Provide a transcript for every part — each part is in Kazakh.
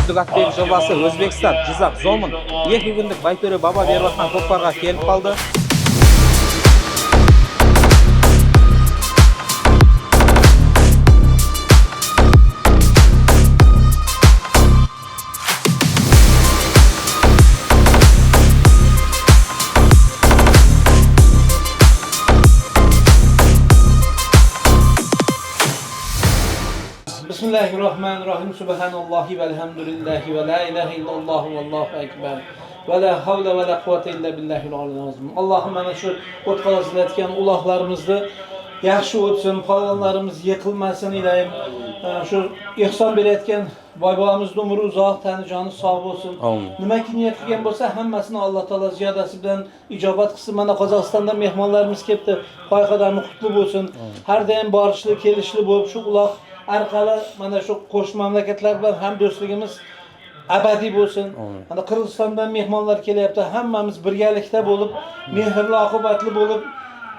Үздік атбек жобасы Өзбекстан, Жизақ, Зомын 2 күндік Байтөре баба беріп атқан көкпарға келіп қалды. Bismillahirrahmanirrahim. Subhanallahi velhamdülillahi ve la ilahe illallah vallahu ekber. Ve la havle ve la kuvvete illa billahil aliyyil azim. Allah'ım mana shu o'tqazib etgan uloqlarimizni yaxshi o'tsin, palvonlarimiz yiqilmasin ilayim. Shu ihson berayotgan boy-boyamiz umri uzoq, tani joni sog' bo'lsin. Nimaki niyat qilgan bo'lsa, hammasini Alloh taolo ziyodasi bilan ijobat qilsin. Mana Qozog'istondan mehmonlarimiz kelibdi. Qo'y-qadami qutli bo'lsin. Har doim borishli, kelishli bo'lib shu uloq orqali mana shu qo'shni mamlakatlar bilan ham do'stligimiz abadiy bo'lsin. Mana Qirg'izistondan mehmonlar kelyapti. Hammamiz birgalikda bo'lib, mehrli oqibatli bo'lib,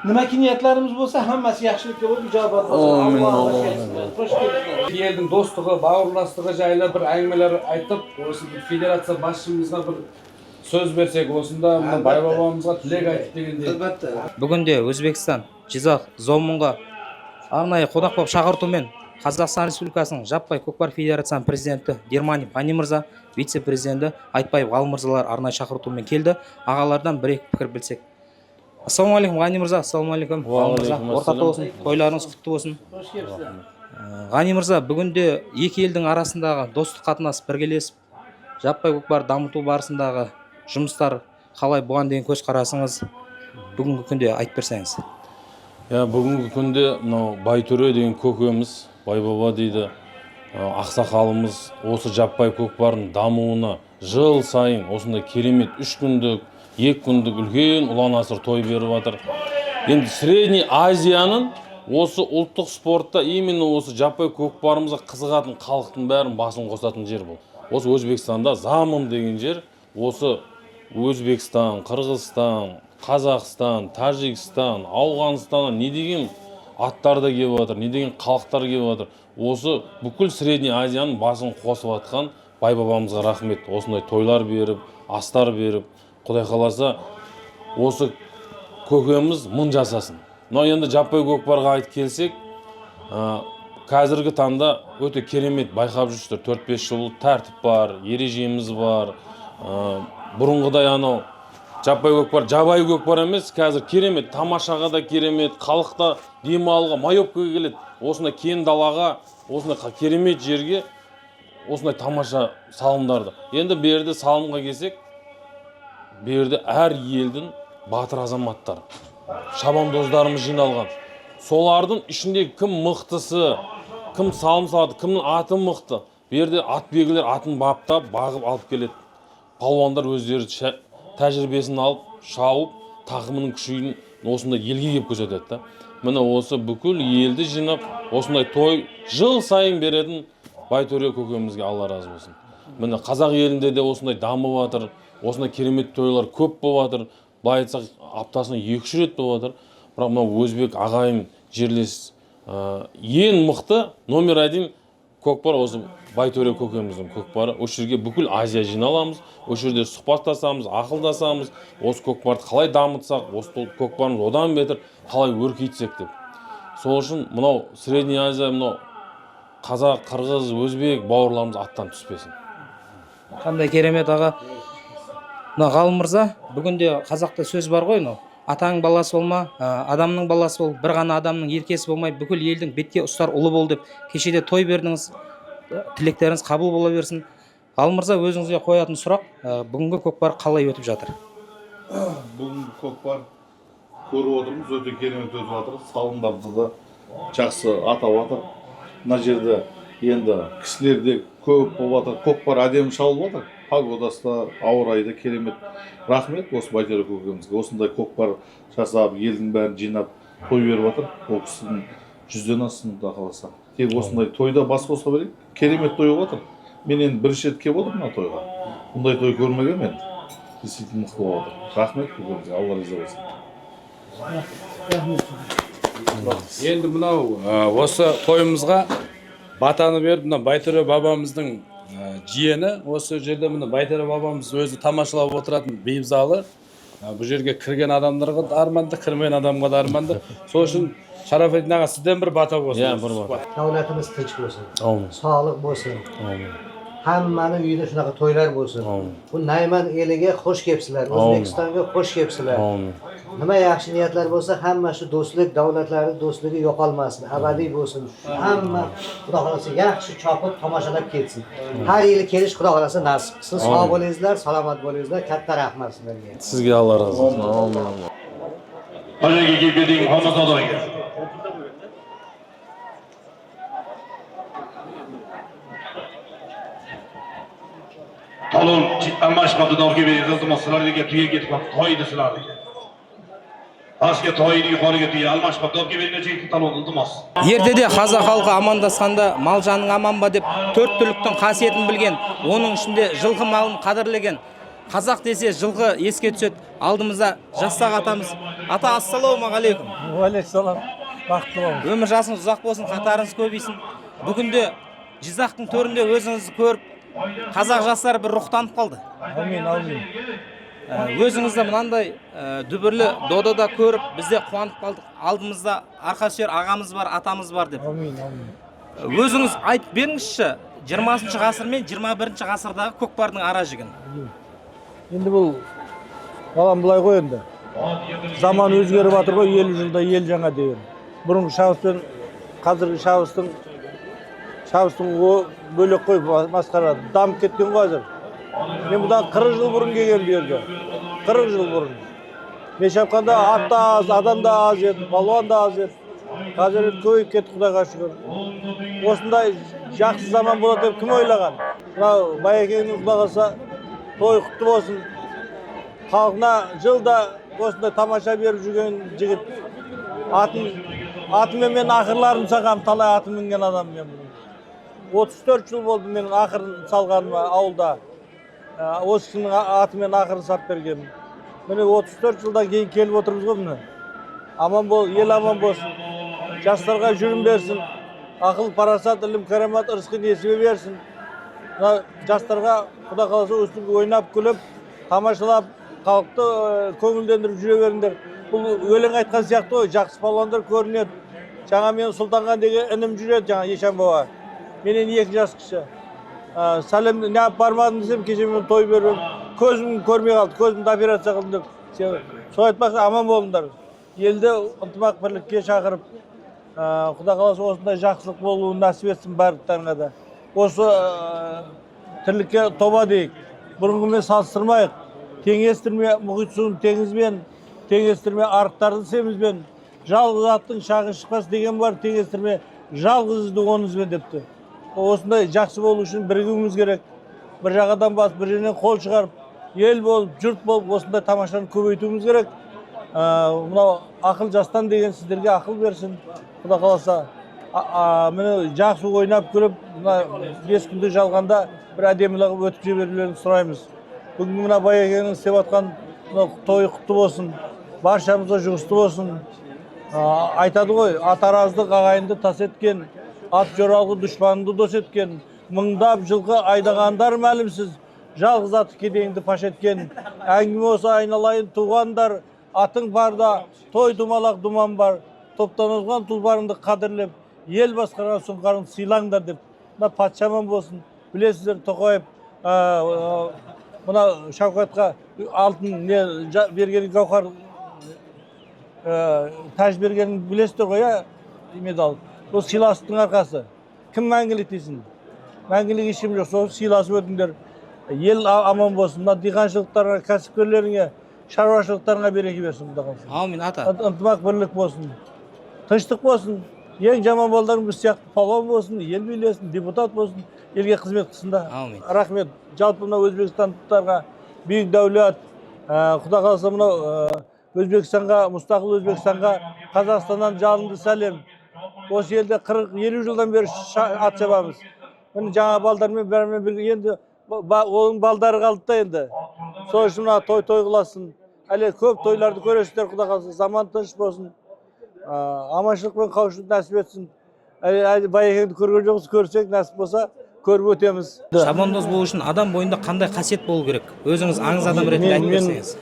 nimaki niyatlarimiz bo'lsa, hammasi yaxshilikka bo'lib ijobat bo'lsin. Alloh xush kelibsizlar. İki elдің dostluğu, bağırlaştığı жайлы bir әңгімелер айтып, осы федерация басшымызға bir söz берсек, осында бай бабамызға тілек айтып дегендей. Albatta. Бүгінде Өзбекстан, Жизақ, Зомынға арнайы қонақ болып шақыртумен Қазақстан Республикасының жаппай көкпар федерациясының президенті Дермани Бани мырза, вице-президенті Айтбаев Ғалым мырзалар арнайы шақыртумен келді. Ағалардан бір-екі пікір білсек. Ассалаумағалейкум Ғани мырза, ассалаумағалейкум. Ортақ болсын, тойларыңыз құтты болсын. Hoş geldiniz. Ғани мырза, бүгінде екі елдің арасындағы достық қатынас біргелесіп, жаппай көкпар дамыту барысындағы жұмыстар қалай, бұған деген көзқарасыңыз бүгінгі күнде айтып берсеңіз. Бүгінгі күнде Байтөре деген көкеміз, Байбаба дейді, ақсақалымыз осы жаппай көкпардың дамуына жыл сайын осындай керемет 3 күндік, 2 күндік үлкен ұлан асыр той беріп жатыр. Енді Средний Азияның осы ұлттық спортта именно осы жаппай көкпарымызға қызығатын халықтың бәрін басын қосатын жер бұл. Осы Өзбекстанда Замын деген жер, осы Өзбекстан, Қырғызстан, Қазақстан, Тәжікстан, Ауғанстаннан не деген аттарда келіп жатыр, не деген халықтар келіп жатыр. Осы бүкіл Средний Азияның басын қосып жатқан бай бабамызға рахмет. Осындай тойлар беріп, астар беріп, Құдай қаласа осы көкеміз мың жасасын. Но енді жаппай көкпарға айтып келсек, қазіргі таңда өте керемет байқап жүрсіздер. 4-5 жыл тәртіп бар, ережеміз бар. Бұрынғыдай анау жаппай көкпар, жабайы көкпар емес, қазір керемет, тамашаға да керемет, халықта демалуға, майопкаға келеді. Осындай кен далаға, осындай керемет жерге, осындай тамаша салымдарды. Енді берді салымға келсек, берді әр елдің батыр азаматтары, шабандоздарымыз жиналған. Солардың ішінде кім мықтысы, кім салым салады, кімнің аты мықты. Берді ат белгілер атын баптап, бағып алып келеді. Палуандар өздері тәжірибесін алып, шауып, тақымының күшін осындай елге кеп көрсетеді. Міне осы бүкіл елді жинап, осындай той жыл сайын беретін Байтөре көкемізге Алла разы болсын. Міне қазақ елінде де осындай дамып жатыр, осындай керемет тойлар көп болып жатыр. Былай айтсақ, аптасына 2-3 рет болып жатыр. Бірақ мына өзбек ағайын жерлес ең мықты номер 1 көкпар осы Байтөре көкеміздің көкпары. Осы жерге бүкіл Азия жиналамыз, осы жерде сұхбаттасамыз, ақылдасамыз, осы көкпарды қалай дамытсақ, осы көкпарымыз одан бетер қалай өркейтсек деп. Сол үшін мынау Средний Азия, мынау қазақ, қырғыз, өзбек бауырларымыз аттан түспесін. Қандай керемет аға. Ғалым мырза, бүгінде қазақта сөз бар ғой, атаның баласы болма, адамның баласы бол, бір ғана адамның еркесі болмай, бүкіл елдің бетке ұстар ұлы бол деп кешеде той бердіңіз. Тілектеріңіз қабыл бола берсін. Ғалым мырза, өзіңізге қоятын сұрақ, бүгінгі көкпар қалай өтіп жатыр? Бүгінгі көкпар көріп отырмыз, өте керемет өтіп жатыр. Салымдарды да жақсы атап жатыр. Мына жерде енді кісілер де көп болып жатыр. Көкпар әдемі шалып жатыр. Погодасы да, ауа райы да керемет. Рахмет осы Байтөре көкемізге. Осындай көкпар жасап, елдің бәрін жинап той беріп жатыр. Ол кісінің 100-ден ассын да қаласа. Тек осындай тойда бас қоса берейік. Керемет той болып жатыр. Мен енді бірінші рет келіп отырмын мына тойға. Бұндай той көрмегенмін енді. Действительно мықты болып жатыр. Рахмет көкемізге. Алла разы болсын. Енді мынау осы тойымызға батаны беріп, мына Байтөре бабамыздың жиені осы жерде міне Байтөре бабамыз өзі тамашалап отыратын бейбіт залы. Бұл жерге кірген адамдарға да арманды, кірмеген адамға да арманды. Сол үшін Шарафетдин аға сізден бір бата болсын. Иә, бір бата. Davlatimiz tinch bo'lsin. Amin. Sog'lik bo'lsin. Amin. Hammani uyida shunaqa to'ylar bo'lsin. Bu Nayman eliga xush kelibsizlar, O'zbekistonga xush kelibsizlar. Amin. Nima yaxshi niyatlar bo'lsa, hamma shu do'stlik, davlatlarning do'stligi yo'qolmasin, abadiy bo'lsin. Hamma Xudo xolasa yaxshi chopib tomoshalab ketsin. Har yili kelish Xudo xolasa nasib qilsin. Sog' bo'lingizlar, salomat bo'lingizlar. Katta rahmat sizlarga. Sizga Alloh razı olsun. Amin. Hozirgi kelgan Muhammad Sodiqga. Talon almashmadi dorga berdi, iltimos sizlarga tuya ketib qoldi, to'ydi sizlarga. Pastga to'yni yuqoriga tuya almashmadi dorga berdi, talon iltimos. Ертеде қазақ халқы амандасқанда мал жаның аман ба деп төрт түліктің қасиетін білген, оның ішінде жылқы малын қадірлеген. Қазақ десе жылқы еске түседі. Алдымызда жастақ атамыз. Ата, ассалаумағалейкум. Уалейкумассалам. Бақытты болыңыз. Өмір жасыңыз ұзақ болсын, қатарыңыз көбейсін. Бүгінде Жизақтың төрінде өзіңізді көріп, қазақ жастары бір рухтанып қалды. Амин, амин. Өзіңізді мынандай дүбірлі додада көріп, бізде қуанып қалдық. Алдымызда арқасүйер ағамыз бар, атамыз бар деп. Амин, амин. Өзіңіз айтып беріңізші, 20 ғасыр мен 21 ғасырдағы көкпардың ара жігін. Енді бұл балам былай ғой енді. Заман өзгеріп жатыр ғой, 50 жылда ел жаңа деген. Бұрынғы шабыс пен қазіргі шабыстың бөлек қой, масқара дамып кеткен ғой қазір. Мен бұдан 40 жыл бұрын келген бұл жерге. 40 жыл бұрын. Мен шапқанда ат та аз, адам да аз еді, балуан да аз еді. Қазір көбейіп кетті, Құдайға шүкір. Осындай жақсы заман болады деп кім ойлаған? Мынау Байекеңнің Құдай қаласа той құтты болсын. Халқына жылда осындай тамаша беріп жүрген жігіт. Атымен мен ақырларым сағам, талай атын мінген адам мен. 34 жыл болды менің ақырын салғаныма ауылда. Осы кісінің атымен ақырын сап бергенмін. Міне 34 жылдан кейін келіп отырмыз ғой міне. Аман бол, ел аман болсын. Жастарға жүрім берсін. Ақыл, парасат, ілім, карамат, ырысқы несібе берсін. Жастарға Құда қаласа өстіп ойнап, күліп, тамашалап, халықты көңілдендіріп жүре беріңдер. Бұл өлең айтқан сияқты ғой, жақсы палуандар көрінеді. Жаңа мен Сұлтанға деген інім жүреді, жаңа Ешан баба. Менен 2 жас кіші. Сәлем, не бармадым десем, кеше мен той беріп, көзім көрмей қалды, көзімді операция қылдым деп. Сол айтпақшы, аман болыңдар. Елді ынтымақ бірлікке шақырып, Құда қаласа осындай жақсылық болуын насіп етсін барлықтарыңа да. Осы тірлікке тоба дейік. Бұрынғымен салыстырмайық. Теңестірме мұхит суын теңізбен, теңестірме арықтардың семізбен, жалғыз аттың шағы шықпас деген бар, теңестірме жалғыз ізді онызбен депті. Осындай жақсы болу үшін бірігуіміз керек. Бір жағадан басып, бір жерінен қол шығарып, ел болып, жұрт болып, осындай тамашаны көбейтуіміз керек. Мынау ақыл жастан деген сіздерге ақыл берсін. Құда қаласа, міне жақсы ойнап күліп, 5 күнді жалғанда бір әдемілігі өткізе берулерін сұраймыз. Бүгін мына Байекеңнің істеп атқан тойы құтты болсын, баршамызға жұғысты болсын. Айтады ғой, ат араздық ағайынды тас еткен, ат жоралғы дұшпаныңды дос еткен, мыңдап жылқы айдағандар мәлімсіз, жалғыз аты кедейіңді паш еткен. Әңгіме осы айналайын туғандар, атың барда, той думалақ думан бар, топтан озған тұлбарыңды қадірлеп, ел басқарған сұңқарын сыйлаңдар деп. Мына патшаман болсын, білесіздер Тоқаев мына Шауқатқа алтын бергенін, гауһар тәж бергенін білесіздер ғой, медал. Ол сыйластықтың арқасы. Кім мәңгілік дейсің? Мәңгілік ешкім жоқ, сол сыйласып өтіңдер. Ел аман болсын, мына диқаншылықтарға, кәсіпкерлеріңе, шаруашылықтарыңа береке берсін. Амин, ата. Ынтымақ бірлік болсын, тыныштық болсын. Ең жаман балдарың біз сияқты палуан болсын, ел билесін, депутат болсын, елге қызмет қылсын да. Рахмет. Жалпы мына өзбекстандықтарға бүйік дәулет, Құда қаласа мынау Өзбекстанға, мұстақыл Өзбекстанға, Қазақстаннан жалынды сәлем. Осы елде 40-50 жылдан бері ат шабамыз. Міне жаңа балдармен бәрімен бірге енді оның балдары қалды да енді. Сол үшін мына той қыласын. Әлі көп тойларды көресіздер, Құда қаласа заман тыныш болсын. Аманшылық пен қауышуды нәсіп етсін. Байекеңді көрген жоқсыз, көрсек нәсіп болса, көріп өтеміз. Шабандоз болу үшін адам бойында қандай қасиет болу керек? Өзіңіз аңыз адам ретінде айтып берсеңіз.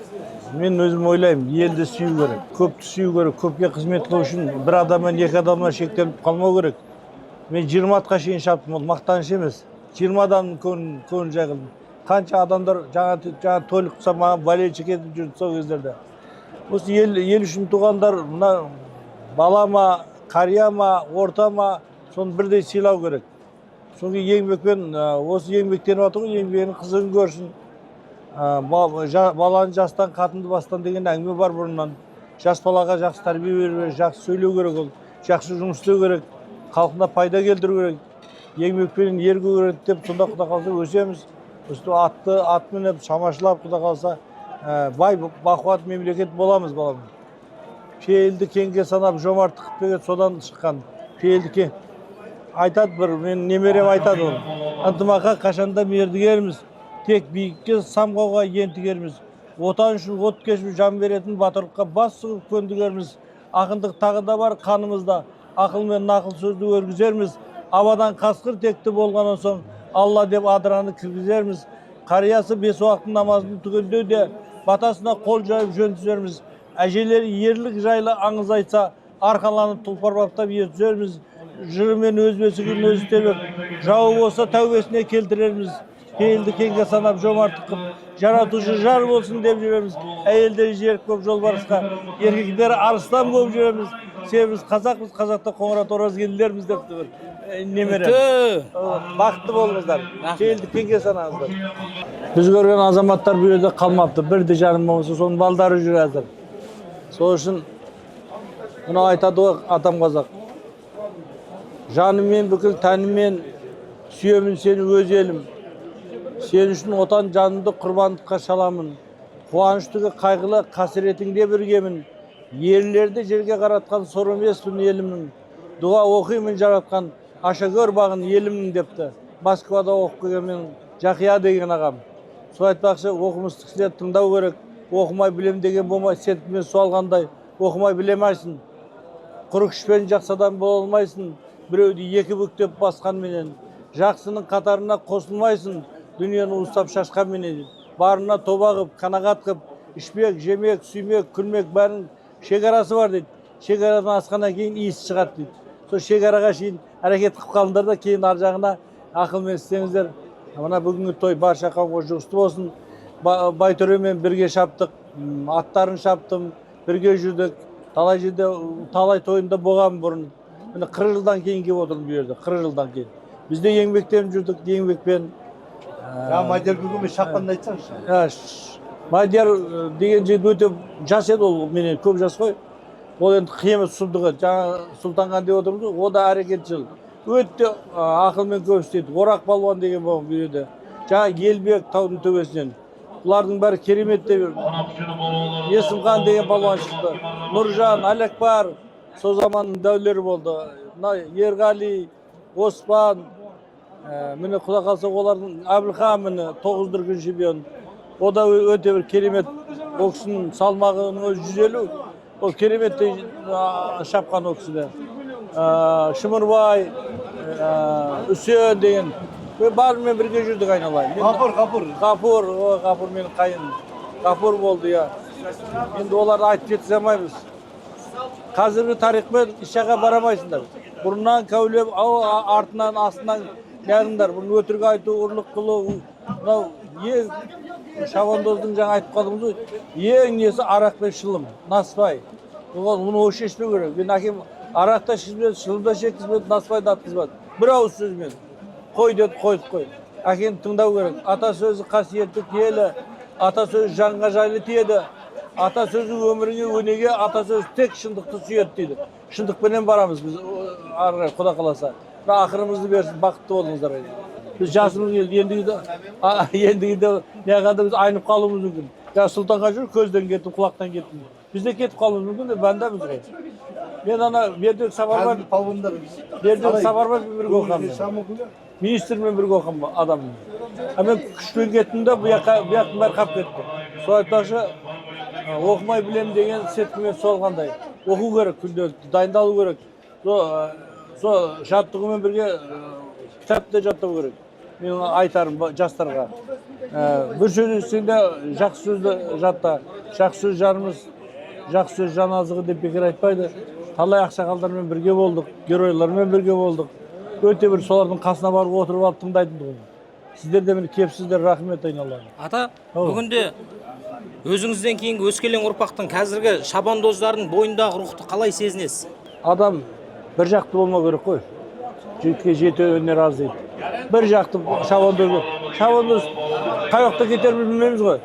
Мен өзім ойлаймын, елді сүю керек, көпті сүю керек, көпке қызмет қылу үшін бір адаммен екі адамнан шектеліп қалмау керек. Мен 20 атқа шейін шаптым, ол мақтаныш емес. 20 адамның көңілін жай қылдым. Қанша адамдар жаңа тойлық қылса маған болельші кетіп жүрді сол кездерде. Осы ел үшін туғандар, мына бала ма, қария ма, орта ма, соны бірдей сыйлау керек. Соңғы еңбекпен, осы еңбектен отыр ғой, еңбегінің қызығын көрсін. Баланы жастан, қатынды бастан деген әңгіме бар бұрыннан. Жас балаға жақсы тәрбие беру керек, жақсы сөйлеу керек ол, жақсы жұмыс істеу керек, халқына пайда келтіру керек. Еңбекпен ергу керек деп, сонда құда қалса өсеміз. Ат мініп, шамашылап құда қалса, бай бақуат мемлекет боламыз баламыз. Пейілді кеңге санап, жомарттық деген содан шыққан. Пейілді кен. Айтады бір, мен немерем айтады оны. Ынтымаққа қашанда мердігерміз. Тек биікке самғауға ентігерміз. Отан үшін от кешіп жан беретін батырлыққа бас сұғып көндігерміз. Ақындық тағы да бар қанымызда. Ақыл мен нақыл сөзді өргізерміз. Абадан қасқыр текті болғаннан соң Алла деп адыраны кіргізерміз. Қариясы 5 уақыт намазын түгендеуде батасына қол жайып жөн түзерміз. Әжелері ерлік жайлы аңыз айтса, арқаланып тұлпар баптап ертізерміз. Жырымен өз бесігін өзі тебіп, жауы болса тәубесіне келтірерміз. Пейілді кеңге санап жомарттық қып, жаратушы жар болсын деп жүреміз. Әйелдері жерік көп жолбарысқа, еркектері арыстан болып жүреміз. Себебіз қазақпыз, қазақта қоңырат оразгелділерміз деп тұр. Немерем. Бақытты болыңыздар. Пейілді кеңге санаңыздар. Біз көрген азаматтар бұл жерде қалмапты. Бірді жарым болмаса, соның балдары жүр әзір. Сол үшін мына айтады ғой атам қазақ. Жанымен бүкіл тәніммен сүйемін сені өз елім. Сен үшін отан жанымды құрбандыққа шаламын. Қуаныштығы қайғылы қасіретіңде біргемін. Ерлерді жерге қаратқан сор емеспін елімнің. Дұға оқимын жаратқан ашагөр бағын елімнің депті. Москвада оқып келген мен Жақия деген ағам. Сол айтпақшы оқымысты кісілер тыңдау керек. Оқымай білем деген болмай, сетпен суалғандай. Оқымай білемайсың. Құрық ішпен жақсы адам бола алмайсың. Біреуді екі бүктеп басқан менен. Жақсының қатарына қосылмайсың. Дүниені ұстап шашқан менен. Барына тоба қып, қанағат қып, ішмек, жемек, сүймек, күлмек бәрін шекарасы бар дейді. Шекарадан асқаннан кейін иісі шығады дейді. Сол шекараға шейін әрекет қып қалыңдар да кейін ар жағына ақылмен істеңіздер. Мына бүгінгі той барша қауымға жұғысты болсын. Байтөремен бірге шаптық, аттарын шаптым, бірге жүрдік. Талай жерде, талай тойында болған бұрын. Міне 40 жылдан кейін келіп отырмын бұл жерде, 40 жылдан кейін. Бізде еңбектен жүрдік, еңбекпен. Мадияр бүгін шапқанды айтсаңшы. Мадияр деген жерде өте жас еді ол, менен көп жас қой. Ол енді қиямет сұлдығы, жаңа Сұлтанған деп отырмыз, о да әрекетшіл. Өте ақылмен көп істейді. Орақ балуан деген болған бұл жерде. Жаңа Елбек таудың төбесінен. Бұлардың бәрі керемет деп Есімхан деген балуан шықты. Нұржан, Алекбар, сол заманның дәулері болды. Ерғали, Оспан, міне құда қалса олардың Әбілхан міне 9 дүркін чемпион. О да өте бір керемет. Ол кісінің салмағының өзі 150. Ол кереметтей шапқан ол кісіде. Шымырбай, Үсен деген. Барымен бірге жүрдік айналайын. Ғапур менің қайын. Ғапур болды, я. Енді оларды айтып жеткізе алмаймыз. Қазіргі тарихпен ишаға барамайсыңдар. Бұрыннан кәулеп, артынан, астынан неғыңдар. Бұны өтірік айту, ұрлық қылу. Ең Шабандоздың жаңа айтып қалдыңыз, ең несі арақ пен шылым, наспай. Оны о шешпеу керек. Мен әкем арақ та шешпеді, шылым да шеккізбеді, наспай да атқызбады. Бір ауыз сөзмен. Қой деді, қойдық қой. Әкені тыңдау керек. Ата сөзі қасиетті киелі, ата сөзі жанға жайлы тиеді. Ата сөзі өміріңе өнеге, ата сөзі тек шындықты сүйеді дейді. Шындықпенен барамыз біз, арғы құда қаласа. Ақырымызды берсін, бақытты болыңыздар. Біз жасымыз келді, ендігінде неғанда біз айнып қалуымыз мүмкін. Сұлтанға жүр, көзден кеттім, құлақтан кеттім. Бізде кетіп қалуымыз мүмкін, бәндамыз ғой. Мен ана Бердібек Сапарбаев бірге оқамын. Министрмен бірге оқамын адамын. Мен күшпен кеттім де, бұяқтың бәрі қап кетті. Сол айтпақшы, оқымай білем деген сеткімен солғандай. Оқу керек, күнделікті, дайындалу керек. Сол жаттығымен бірге кітапты жаттау керек. мен айтарым жастарға. Bir сөйлесеңде жақсы сөзді жатта. Жақсы сөз жарымыз, жақсы сөз жан азығы деп бекер айтпайды. Талай ақсақалдармен бірге болдық, геройлармен бірге болдық. Өте бір солардың қасына барып отырып алып тыңдайтын тұғын. Сіздер де мені кепсіздер, рахмет айналайын. Ата, бүгінде өзіңізден кейінгі өскелең ұрпақтың қазіргі шабандоздардың бойындағы рухты қалай сезінесіз? Адам бір жақты болмау керек қой. Жүйітке жеті өнер аз дейді. Бір жақты шабандоз. Шабандоз қай уақытта кетерін білмейміз ғой.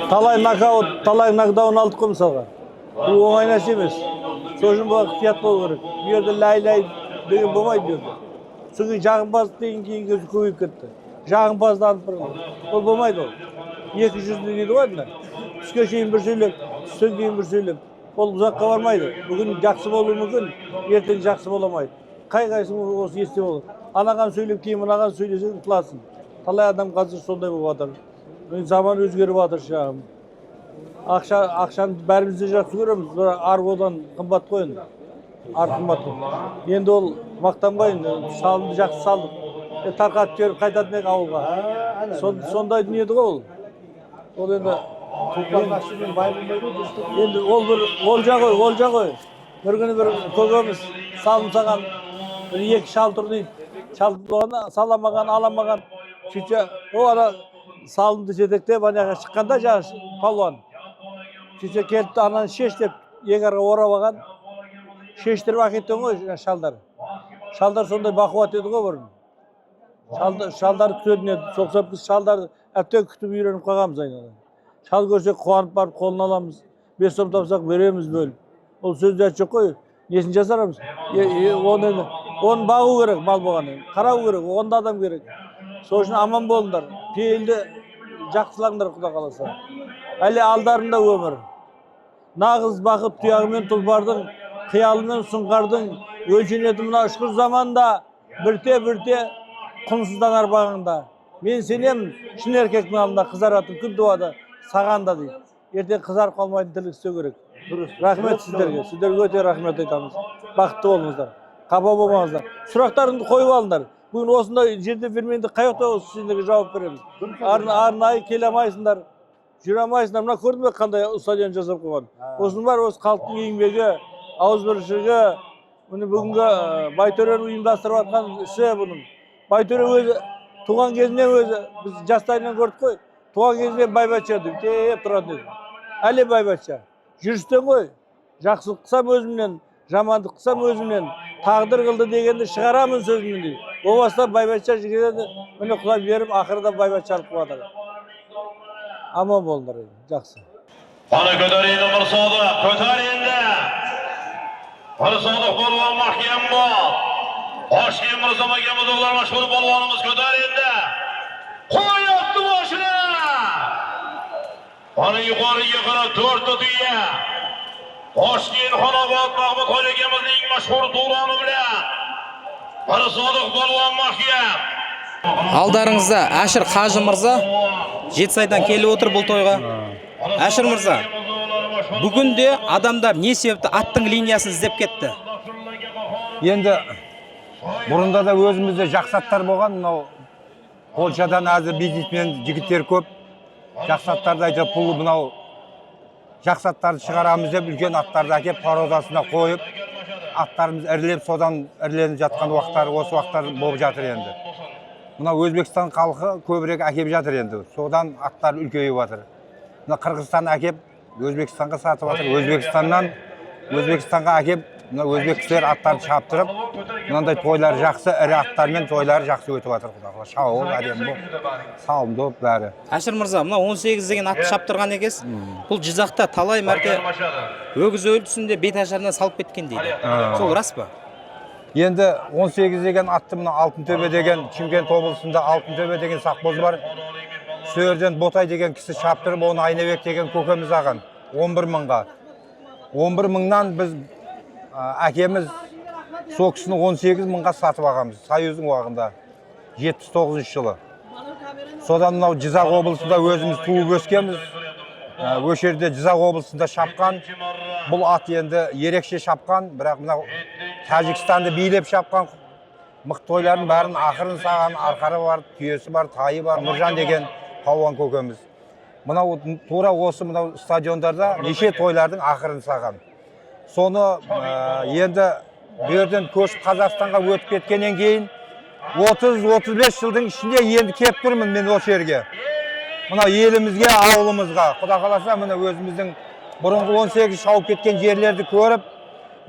Талай нокаут, талай нокдаун алдық қой мысалға. Бұл оңай нәрсе емес. Сол үшін бұл ықтият болу керек. Bu yerде лай-лай деген болмайды bu yerде. Содан жағымпаз деген кейін көбейіп кетті. Жағымпазды алып тұрған. Ол болмайды ол. 200 дейді ғой мына. Түске шейін бір сөйлеп, түстен кейін бір сөйлеп. Ол ұзаққа бармайды. Бүгін жақсы болуы мүмкін, ертең жақсы боламайды. Қай-қайсың осы есте болады. Анаған сөйлеп кейін мынаған сөйлесең ұтыласың. Талай адам қазір сондай болып жатыр. Заман өзгеріп жатыр шағым. Ақшаны бәріміз де жақсы көреміз. Ар одан қымбат қой енді. Ар қымбат қой. Енді ол мақтанбайын. Салымды жақсы салдық. Тарқатып жіберіп қайтатын ек ауылға. Сондай дүние еді ғой ол. Ол енді енді ол бір олжа ғой. Bir күні бір көкеміз салым саған бір екі шал тұр дейді. Шал болғанда саламаған, аламаған. Сөйтсе, ана салымды жетектеп анаға шыққанда жаңа палуан. Сөйтсе келіпті ананы шеш деп егарға орап алған. Шештіріп әкеттен ғой шалдар. Шалдар сондай бақуат еді ғой бұрын. Шалдар күтетін еді. Соқсап біз шалдарды әптен күтіп үйреніп қалғанбыз айналайын. Шал көрсек қуанып барып қолын аламыз. 5 сом тапсақ береміз бөліп. Ол сөзді айтып жоқ қой. Несін жасарамыз? Оны бағу керек мал болғаннан. Қарау керек, оғында адам керек. Сол үшін аман болыңдар. Пейілді жақсылаңдар Құда қаласа. Әлі алдарында өмір. Нағыз бақыт тұяғымен тұлпардың, қиялымен сұңқардың, өлшенетін мына ұшқыр заманда бірте-бірте құнсызданар бағыңда. Мен сенемін, шын еркектің алдында қызаратын күн туады сағанда дейді. Ертең қызарып қалмайтын тірлік істеу керек. Рахмет сіздерге. Сіздерге өте рахмет айтамыз. Бақытты болыңыздар. Қапа болмаңыздар. Сұрақтарыңды қойып алыңдар. Бүгін осындай жерде бермейді қай уақытта сіздерге жауап береміз. Арнайы келе алмайсыңдар. Жүре алмайсыңдар. Мына көрдің бе қандай стадион жасап қойған. Осының бар осы халықтың еңбегі, ауызбіршілігі, бүгінгі Байтөрені ұйымдастырып жатқан ісі бұның. Байтөре өзі туған кезінен өзі біз жастайынан көрдік қой. Туған кезінен байбатша деп тұратын еді. Әлі байбатша. Жүрістен ғой. Жақсылық қысам өзімнен, жамандық қысам өзімнен, тағдыр қылды дегенді шығарамын сөзімнен дейді. О бастап байбатша жігереді, міне құлап беріп, ақырда байбатшалық қуатыр. Аман болыңдар еді, жақсы. Bana götüreydi bir sadık, götüreydi. Bir sadık bolvan mahkem bu. Hoş geldin bir zaman gelmez oğlar maşhur bolvanımız götüreydi. Koy attı başına. Bana yukarı yıkıra dörtlü dünya. Hoş geldin Hanabat Mahmut Hoca'mızın maşhur Turanı bile. Bir sadık bolvan mahkem. Алдарыңызда Әшір Қажы мырза Жетісайдан келіп отыр бұл тойға. Әшір мырза, бүгінде адамдар не себепті аттың линиясын іздеп кетті? Енді бұрында да өзімізде жақсаттар болған, мынау Польшадан әзір бизнесмен жігіттер көп. Жақсаттарды айтып, бұл мынау жақсаттарды шығарамыз деп үлкен аттарды әкеп пародасына қойып, аттарымыз ірілеп, содан іріленіп жатқан уақыттар, осы уақыттар болып жатыр енді. Мына Өзбекстан халқы көбірек әкеп жатыр енді. Содан аттар үлкейіп жатыр. Мына Қырғызстан әкеп Өзбекстанға сатып жатыр. Өзбекстанға әкеп мына өзбек кісілер аттарды шаптырып, мынандай тойлар жақсы, ірі аттармен тойлар жақсы өтіп жатыр. Шауыл, әдемі болып, салым доп бәрі. Әшір мырза, мына 18 деген атты шаптырған екенсіз. Бұл Жизақта талай мәрте өгіз өлтісінде бет ажарына салып кеткен дейді. Сол рас па? Енді 18 деген атты мына Алтынтөбе деген Шымкент облысында Алтынтөбе деген сақбоз бар. Сөйерден Ботай деген кісі шаптырып, оны Айнабек деген көкеміз аған 11 мыңға. 11 мыңнан біз әкеміз сол кісіні 18 мыңға сатып ағамыз. Союздың уағында 79 жылы. Содан мынау Жизақ облысында өзіміз туып өскенбіз. Өшерде Жизақ облысында шапқан. Бұл ат енді ерекше шапқан, бірақ мынау Тәжікстанды билеп шапқан мықты тойлардың бәрін ақырын саған, арқары бар, түйесі бар, тайы бар, Нұржан деген палуан көкеміз. Мынау тура осы мынау стадиондарда неше тойлардың ақырын саған. Соны енді берден көшіп Қазақстанға өтіп кеткеннен кейін 30-35 жылдың ішінде енді кеп тұрмын мен осы жерге. Мына елімізге, ауылымызға, құда қаласа мына өзіміздің бұрынғы 18 шауып кеткен жерлерді көріп,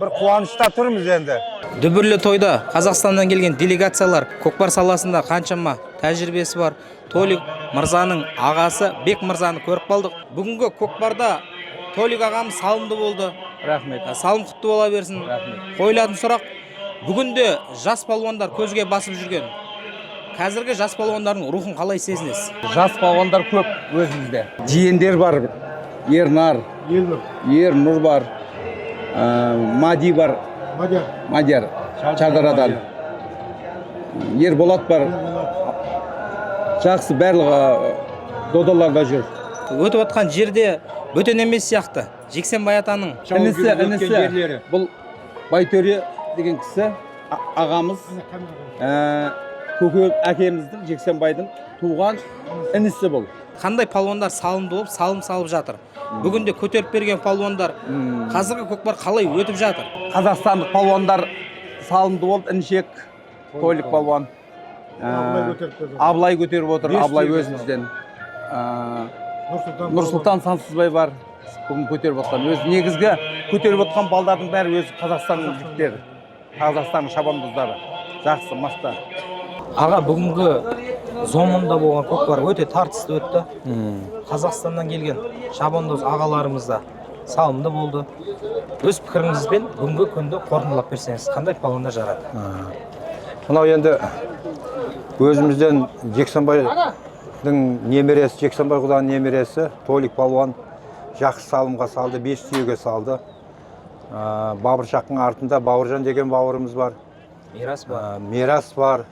бір қуанышта тұрмыз енді. Дүбірлі тойда Қазақстаннан келген делегациялар көкпар саласында қаншама тәжірибесі бар Толик мырзаның ағасы Бек мырзаны көріп қалдық. Бүгінгі көкпарда Толик ағамыз салымды болды. Рахмет. Салым құтты бола берсін. Қойылатын сұрақ, бүгінде жас палуандар көзге басып жүрген. Қазіргі жас палуандардың рухын қалай сезінесіз? Жас палуандар көп өзімізде. Жиендер бар. Ернар, Ернұр бар. Мади бар. Мадияр. Шардарадан. Ерболат бар. Жақсы барлығы додаларда жүр. Өтіп отқан жерде бөтен емес сияқты. Жексенбай атаның Інісі. Бұл Байтөре деген кісі ағамыз. Көке әкеміздің Жексенбайдың туған інісі бұл. қандай палуандар салымды болып салым салып жатыр. Бүгінде көтеріп берген палуандар қазіргі көкпар қалай өтіп жатыр? Қазақстандық палуандар салымды болды. Інішек Толик палуан. Аблай көтеріп отыр. Аблай өзімізден. Нұрсұлтан Сансызбай бар. Бүгін көтеріп отқан. Өз негізгі көтеріп отқан балдардың бәрі өз Қазақстанның жігіттері. Қазақстанның шабандоздары. Жақсы, мақта. Аға, бүгінгі зомында болған көкпар өте тартысты өтті. Қазақстаннан келген шабандоз ағаларымыз да салымды болды. Өз пікіріңізбен бүгінгі күнді қорытындылап берсеңіз, қандай палуандар жарады? Мынау енді өзімізден Жексенбайдың немересі, Жексенбай құданың немересі Толик палуан жақсы салымға салды, 5 түйеге салды. Бауыршақтың артында Бауыржан деген бауырымыз бар. Мирас бар. Мирас бар.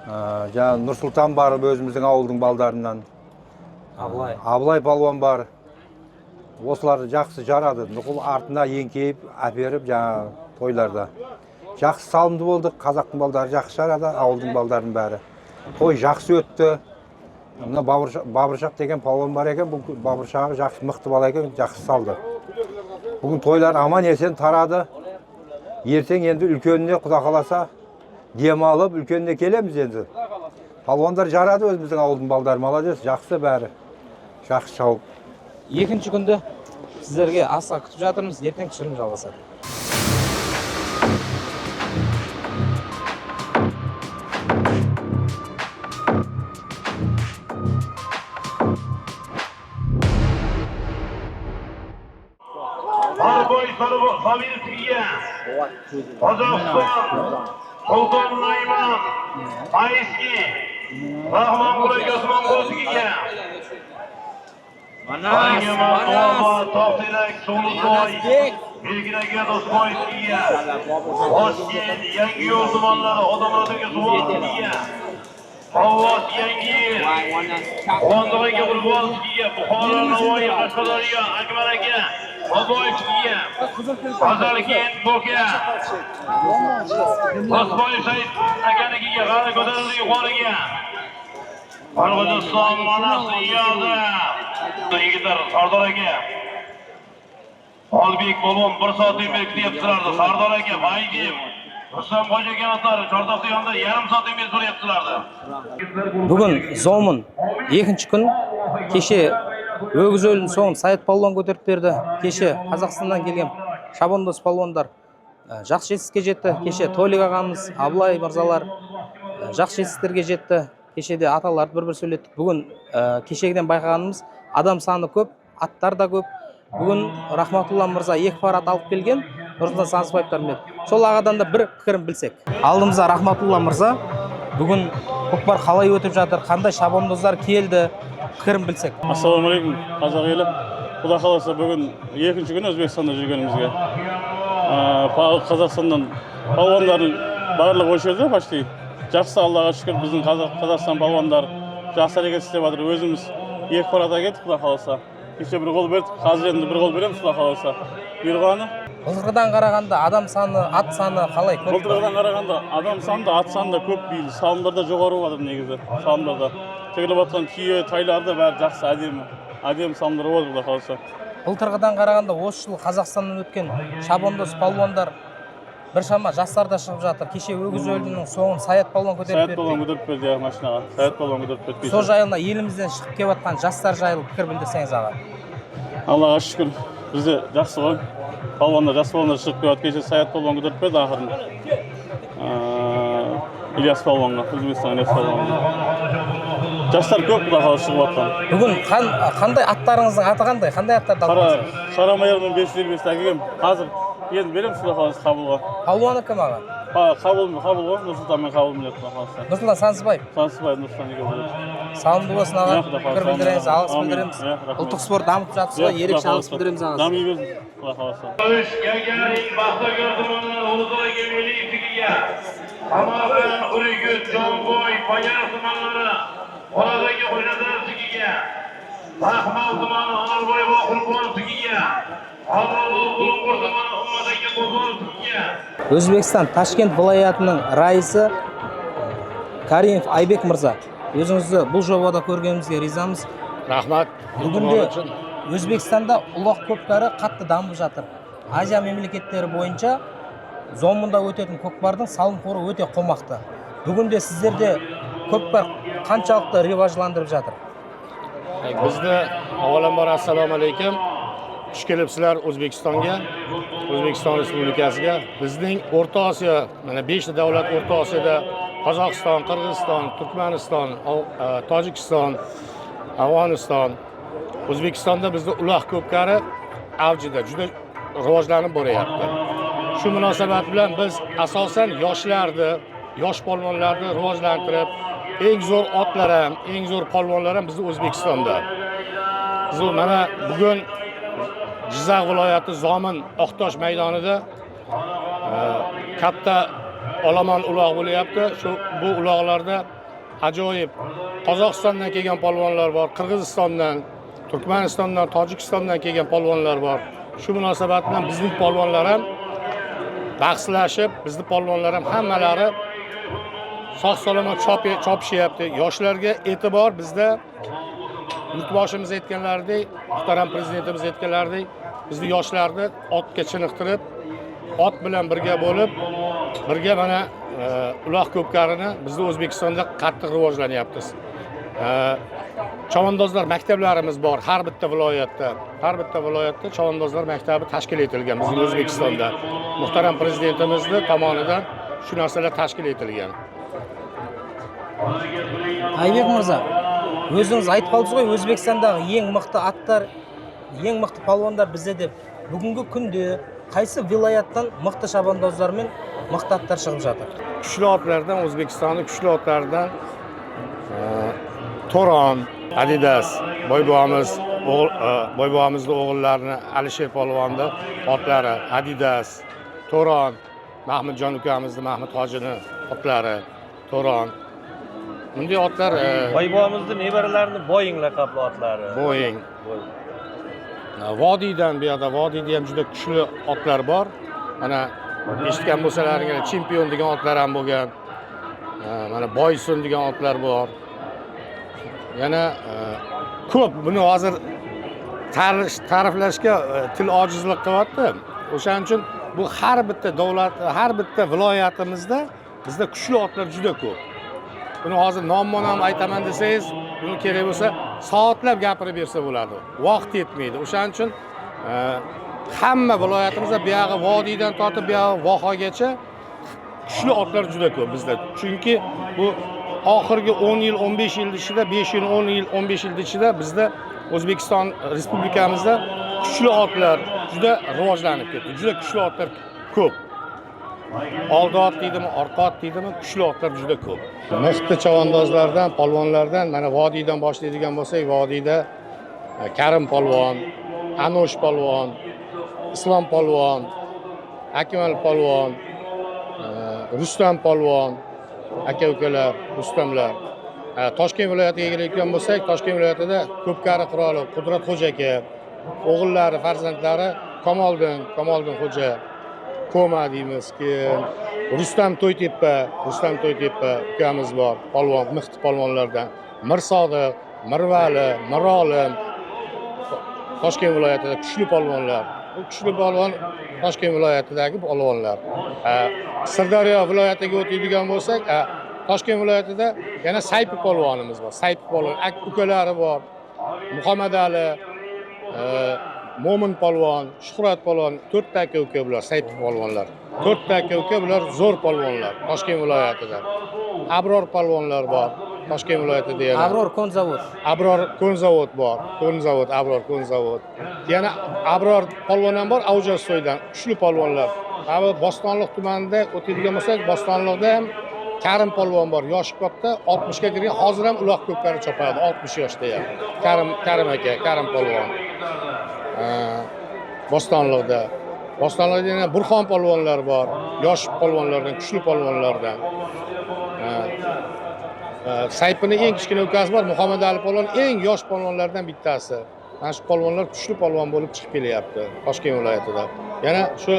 Жаңа Нұрсұлтан бар өзіміздің ауылдың балдарынан. Аблай палуан бар. Осылар жақсы жарады. Нұқыл артына еңкейіп, әперіп жаңа тойларда. Жақсы салымды болды. Қазақтың балдары жақсы жарады, ауылдың балдарының бәрі. Той жақсы өтті. Мына Бауыршақ деген палуан бар екен, бұл Бауыршағы жақсы мықты бала екен, жақсы салды. Бүгін тойлар аман есен тарады. Ертең енді үлкеніне құда қаласа демалып, үлкеніне келеміз енді. Палуандар жарады өзіміздің ауылдың балдары, молодец, жақсы бәрі. Жақсы шауып. Екінші күнді сіздерге асыға күтіп жатырмыз, ертең түсірім жалғасады. Sovetskiya, Qozog'iston, Sulton Nayman, Mayski, Rahmonquli Osmonqulskiga, To'xtirak So'lboy, Belginaga Do'stboyskiga, Toshkent, Yangiyo'l tumanlari odamlarga Suvoqskiga, Xovos Yangiyo'l, Qondiqqa Qurbonskiga, Buxoro Navoiy Qashqadaryo Akbar aka, Boboyevskiga, Azarkent Boka, Osmoyev Said akanikiga, g'ala ko'tarildi yuqoriga. Qirg'iziston manasi yozdi. Yigitlar Sardor aka. Olbek Polvon 1 soatdan beri kutyaptilardi. Sardor aka, Baygim, Rustam Xo'ja kanatlari Chortoqda yonda yarim soatdan beri so'rayaptilardi. Бүгін зомын екінші күн, кеше өгіз өлін соң Саид палуан көтеріп берді. Кеше Қазақстаннан келген шабандоз палуандар жақсы жетістікке жетті. Кеше Толик ағамыз, Аблай мырзалар жақсы жетістіктерге жетті. Кешеде аталарды бір-бір сөйлеттік. Бүгін кешегіден байқағанымыз адам саны көп, аттар да көп. Бүгін Рахматулла мырза 2 пар ат алып келген, Нұрсұлтан Сансызбаевтармен. Сол ағадан да бір пікірін білсек. Алдымызда Рахматулла мырза, бүгін көкпар қалай өтіп жатыр, қандай шабандоздар келді, пікірін білсек. Ассалаумағалейкум, қазақ елі. Құда қаласа бүгін екінші күн Өзбекстанда жүргенімізге. Қазақстаннан палуандардың барлығы осы жерде почти. Жақсы, Аллаға шүкір, біздің Қазақстан палуандар жақсы әрекет істеп жатыр. Өзіміз 2 пар ат әкеттік, құда қаласа. Kecha bir gol berdik, hozir endi bir gol beramiz, Xudo xolasa. Buyurgani. Былтырғыдан қарағанда адам саны, ат саны қалай көп? Былтырғыдан қарағанда адам саны да, ат саны да көп бейді. Салымдарда жоғары жатыр негізі. Салымдарда. Тігіліп жатқан түйе, тайлар да бәрі жақсы, әдемі. Әдемі салымдар болады, Xudo xolasa. Былтырғыдан қарағанда осы жыл Қазақстаннан өткен шабандоз палуандар біршама жастар да шығып жатыр. Кеше өгіз өлдінің соңын Саят палуан көтеріп Саят берді. палуан көтеріп берді машинаға. Саят палуан көтеріп берді. Сол жайына елімізден шығып келіп жатқан жастар жайлы пікір білдірсеңіз аға. Аллаға шүкір, бізде жақсы ғой. Палуандар, жас палуандар шығып келіп жатыр. Кеше Саят палуан көтеріп берді ақырын. Ильяс палуанға, Өзбекстан Ильяс палуанға. Жастар көп Құда қаласа шығып жатқан. Бүгін қандай аттарыңыздың аты қандай? Қандай аттарды алдыңыз? Қара майормен 555 әкелгем. Қазір енді беремін Құда қаласа Қабылға. Палуаны кім аға? Қабыл ғой, Нұрсұлтанмен Қабыл біледі Құда қаласа. Нұрсұлтан Сансызбаев. Сансызбаев Нұрсұлтан еге біледі. Салымды болсын аға. Пікір білдіреміз, алғыс білдіреміз. Ұлттық спорт дамып жатсыз ғой, ерекше алғыс білдіреміз ағасы. Дами берсін Құда қаласа. Gagarin Baxtagör tumanının Uludağ Gemili İtiki'ye Amafen, Urigüt, Jonboy, Payar tumanları Oradaki Hocalar Tiki'ye Rahmal tumanı Anarboy ve Kurban Tiki'ye Allah'lı Bulungur tumanı Ummadaki Kurban Tiki'ye Өзбекстан Ташкент viloyatining raisi Karimov Aybek Mirza. Өзіңізді бұл жобада көргенімізге ризамыз. Рахмат. Бүгінде Өзбекстанда ұлақ көкпары қатты дамып жатыр. Азия мемлекеттері бойынша зомында өтетін көкпардың салым қоры өте қомақты. Бүгінде сіздерде көкпар қаншалықты реважландырып жатыр? Бізді avvalambor assalomu alaykum. Xush kelibsizlar O'zbekistonga, O'zbekiston Respublikasiga. Bizning O'rta Osiyo, mana 5 ta davlat O'rta Osiyoda Qozog'iston, Qirg'iziston, Turkmaniston, Tojikiston, Afg'oniston, O'zbekistonda bizning uloq ko'pkari avjida, juda rivojlanib boryapti. Shu munosabat bilan biz asosan yosh polvonlarni rivojlantirib, eng zo'r otlar ham, eng zo'r polvonlar ham bizning O'zbekistonda. Biz mana bugun Jizzax viloyati Zomin Oqtosh maydonida katta olomon uloq bo'lyapti. Bu uloqlarda ajoyib Qozog'istondan kelgan polvonlar bor, Qirg'izistondan, Turkmanistondan, Tojikistondan kelgan polvonlar bor. Shu munosabat bilan bizning polvonlar ham bahslashib, bizning polvonlar ham hammalari sog'-salomat chopishyapti. Yoshlarga e'tibor bizda yurtboshimiz aytganlaridek, muhtaram prezidentimiz aytganlaridek, bizni yoshlarni otga chiniqtirib, ot bilan birga bo'lib, birga mana uloq ko'pkarini bizning O'zbekistonda qattiq rivojlanyapti. Chavandozlar maktablarimiz bor har bitta viloyatda. Har bitta viloyatda chavandozlar maktabi tashkil etilgan bizning O'zbekistonda. Muhtaram prezidentimizning tomonidan shu narsalar tashkil etilgan. Aybek Mirza, өзіңіз айтып қалдыңыз ғой, Өзбекстандағы ең мықты аттар, ең мықты палуандар бізде деп. Бүгінгі күнде қайсы viloyatdan мықты шабандоздар мен мықты аттар шығып жатыр? Kuchli otlardan, O'zbekistonning kuchli otlaridan To'ron, Adidas, boybobomizning o'g'illarini Alisher polvonni otlari, Adidas, To'ron, Mahmudjon ukamizning Mahmud hojini otlari, To'ron. Bunday otlar Boybobomizning nevaralarini Boeing laqabli otlari. Boeing. Vodiydan bu yerda Vodiyda ham juda kuchli otlar bor. Mana eshitgan bo'lsalaringiz, chempion degan otlar ham bo'lgan. Mana Boysun degan otlar bor. Yana ko'p, buni hozir ta'riflashga til ojizlik qilyapti. O'shaning uchun bu har bitta davlat, har bitta viloyatimizda bizda kuchli otlar juda ko'p. Buni hozir nomma ham aytaman desangiz, buni kerak bo'lsa soatlab gapirib bersa bo'ladi. Vaqt yetmaydi. O'shaning uchun hamma viloyatimizda bu yog'i vodiydan tortib bu yog'i vohagacha kuchli otlar juda ko'p bizda. Chunki bu oxirgi 10 yil, 15 yil ichida, 5 yil, 10 yil, 15 yil ichida bizda O'zbekiston Respublikamizda kuchli otlar juda rivojlanib ketdi. Juda kuchli otlar ko'p. Oldi ot deydimi, orqa ot deydimi, kuchli otlar juda ko'p. Mixti chavandozlardan, polvonlardan mana vodiydan boshlaydigan bo'lsak, vodiyda Karim polvon, Anosh polvon, Islom polvon, Akmal polvon, Rustam polvon, aka-ukalar, Rustamlar, Toshkent viloyatiga kelayotgan bo'lsak, Toshkent viloyatida Ko'pkari qiroli Qudratxo'ja aka, o'g'illari, farzandlari Kamoliddin xo'ja, Koma deymiz, keyin Rustam To'ytepa ukamiz bor, polvon, mixti polvonlardan. Mirsodiq, Mirvali, Mirolim Toshkent viloyatida kuchli polvonlar. Bu kuchli polvon Toshkent viloyatidagi polvonlar. Sirdaryo viloyatiga o'tadigan bo'lsak, Toshkent viloyatida yana Saypi polvonimiz bor. Saypi polvon, ukalari bor. Muhammadali, Mo'min polvon, Shuhrat polvon, 4 ta aka bular Saypi polvonlar. 4 ta aka bular zo'r polvonlar Toshkent viloyatida. Abror polvonlar bor. Toshkent viloyatida yana Abror konzavod. Abror konzavod bor. Abror konzavod. Yana Abror polvon ham bor, Avjassoydan. Kuchli polvonlar. Bo'stonliq tumanida o'tadigan bo'lsak, Bo'stonliqda ham Karim polvon bor, yoshi katta, 60 ga kirgan, hozir ham uloq ko'pkari chopadi, 60 yoshda ham. Karim aka, Karim polvon. Bo'stonliqda yana Burxon polvonlar bor, yosh polvonlardan, kuchli polvonlardan. Saypini eng kichkina ukasi bor, Muhammadali polvon eng yosh polvonlardan bittasi. Mana shu polvonlar kuchli polvon bo'lib chiqib kelyapti Toshkent viloyatida. Yana shu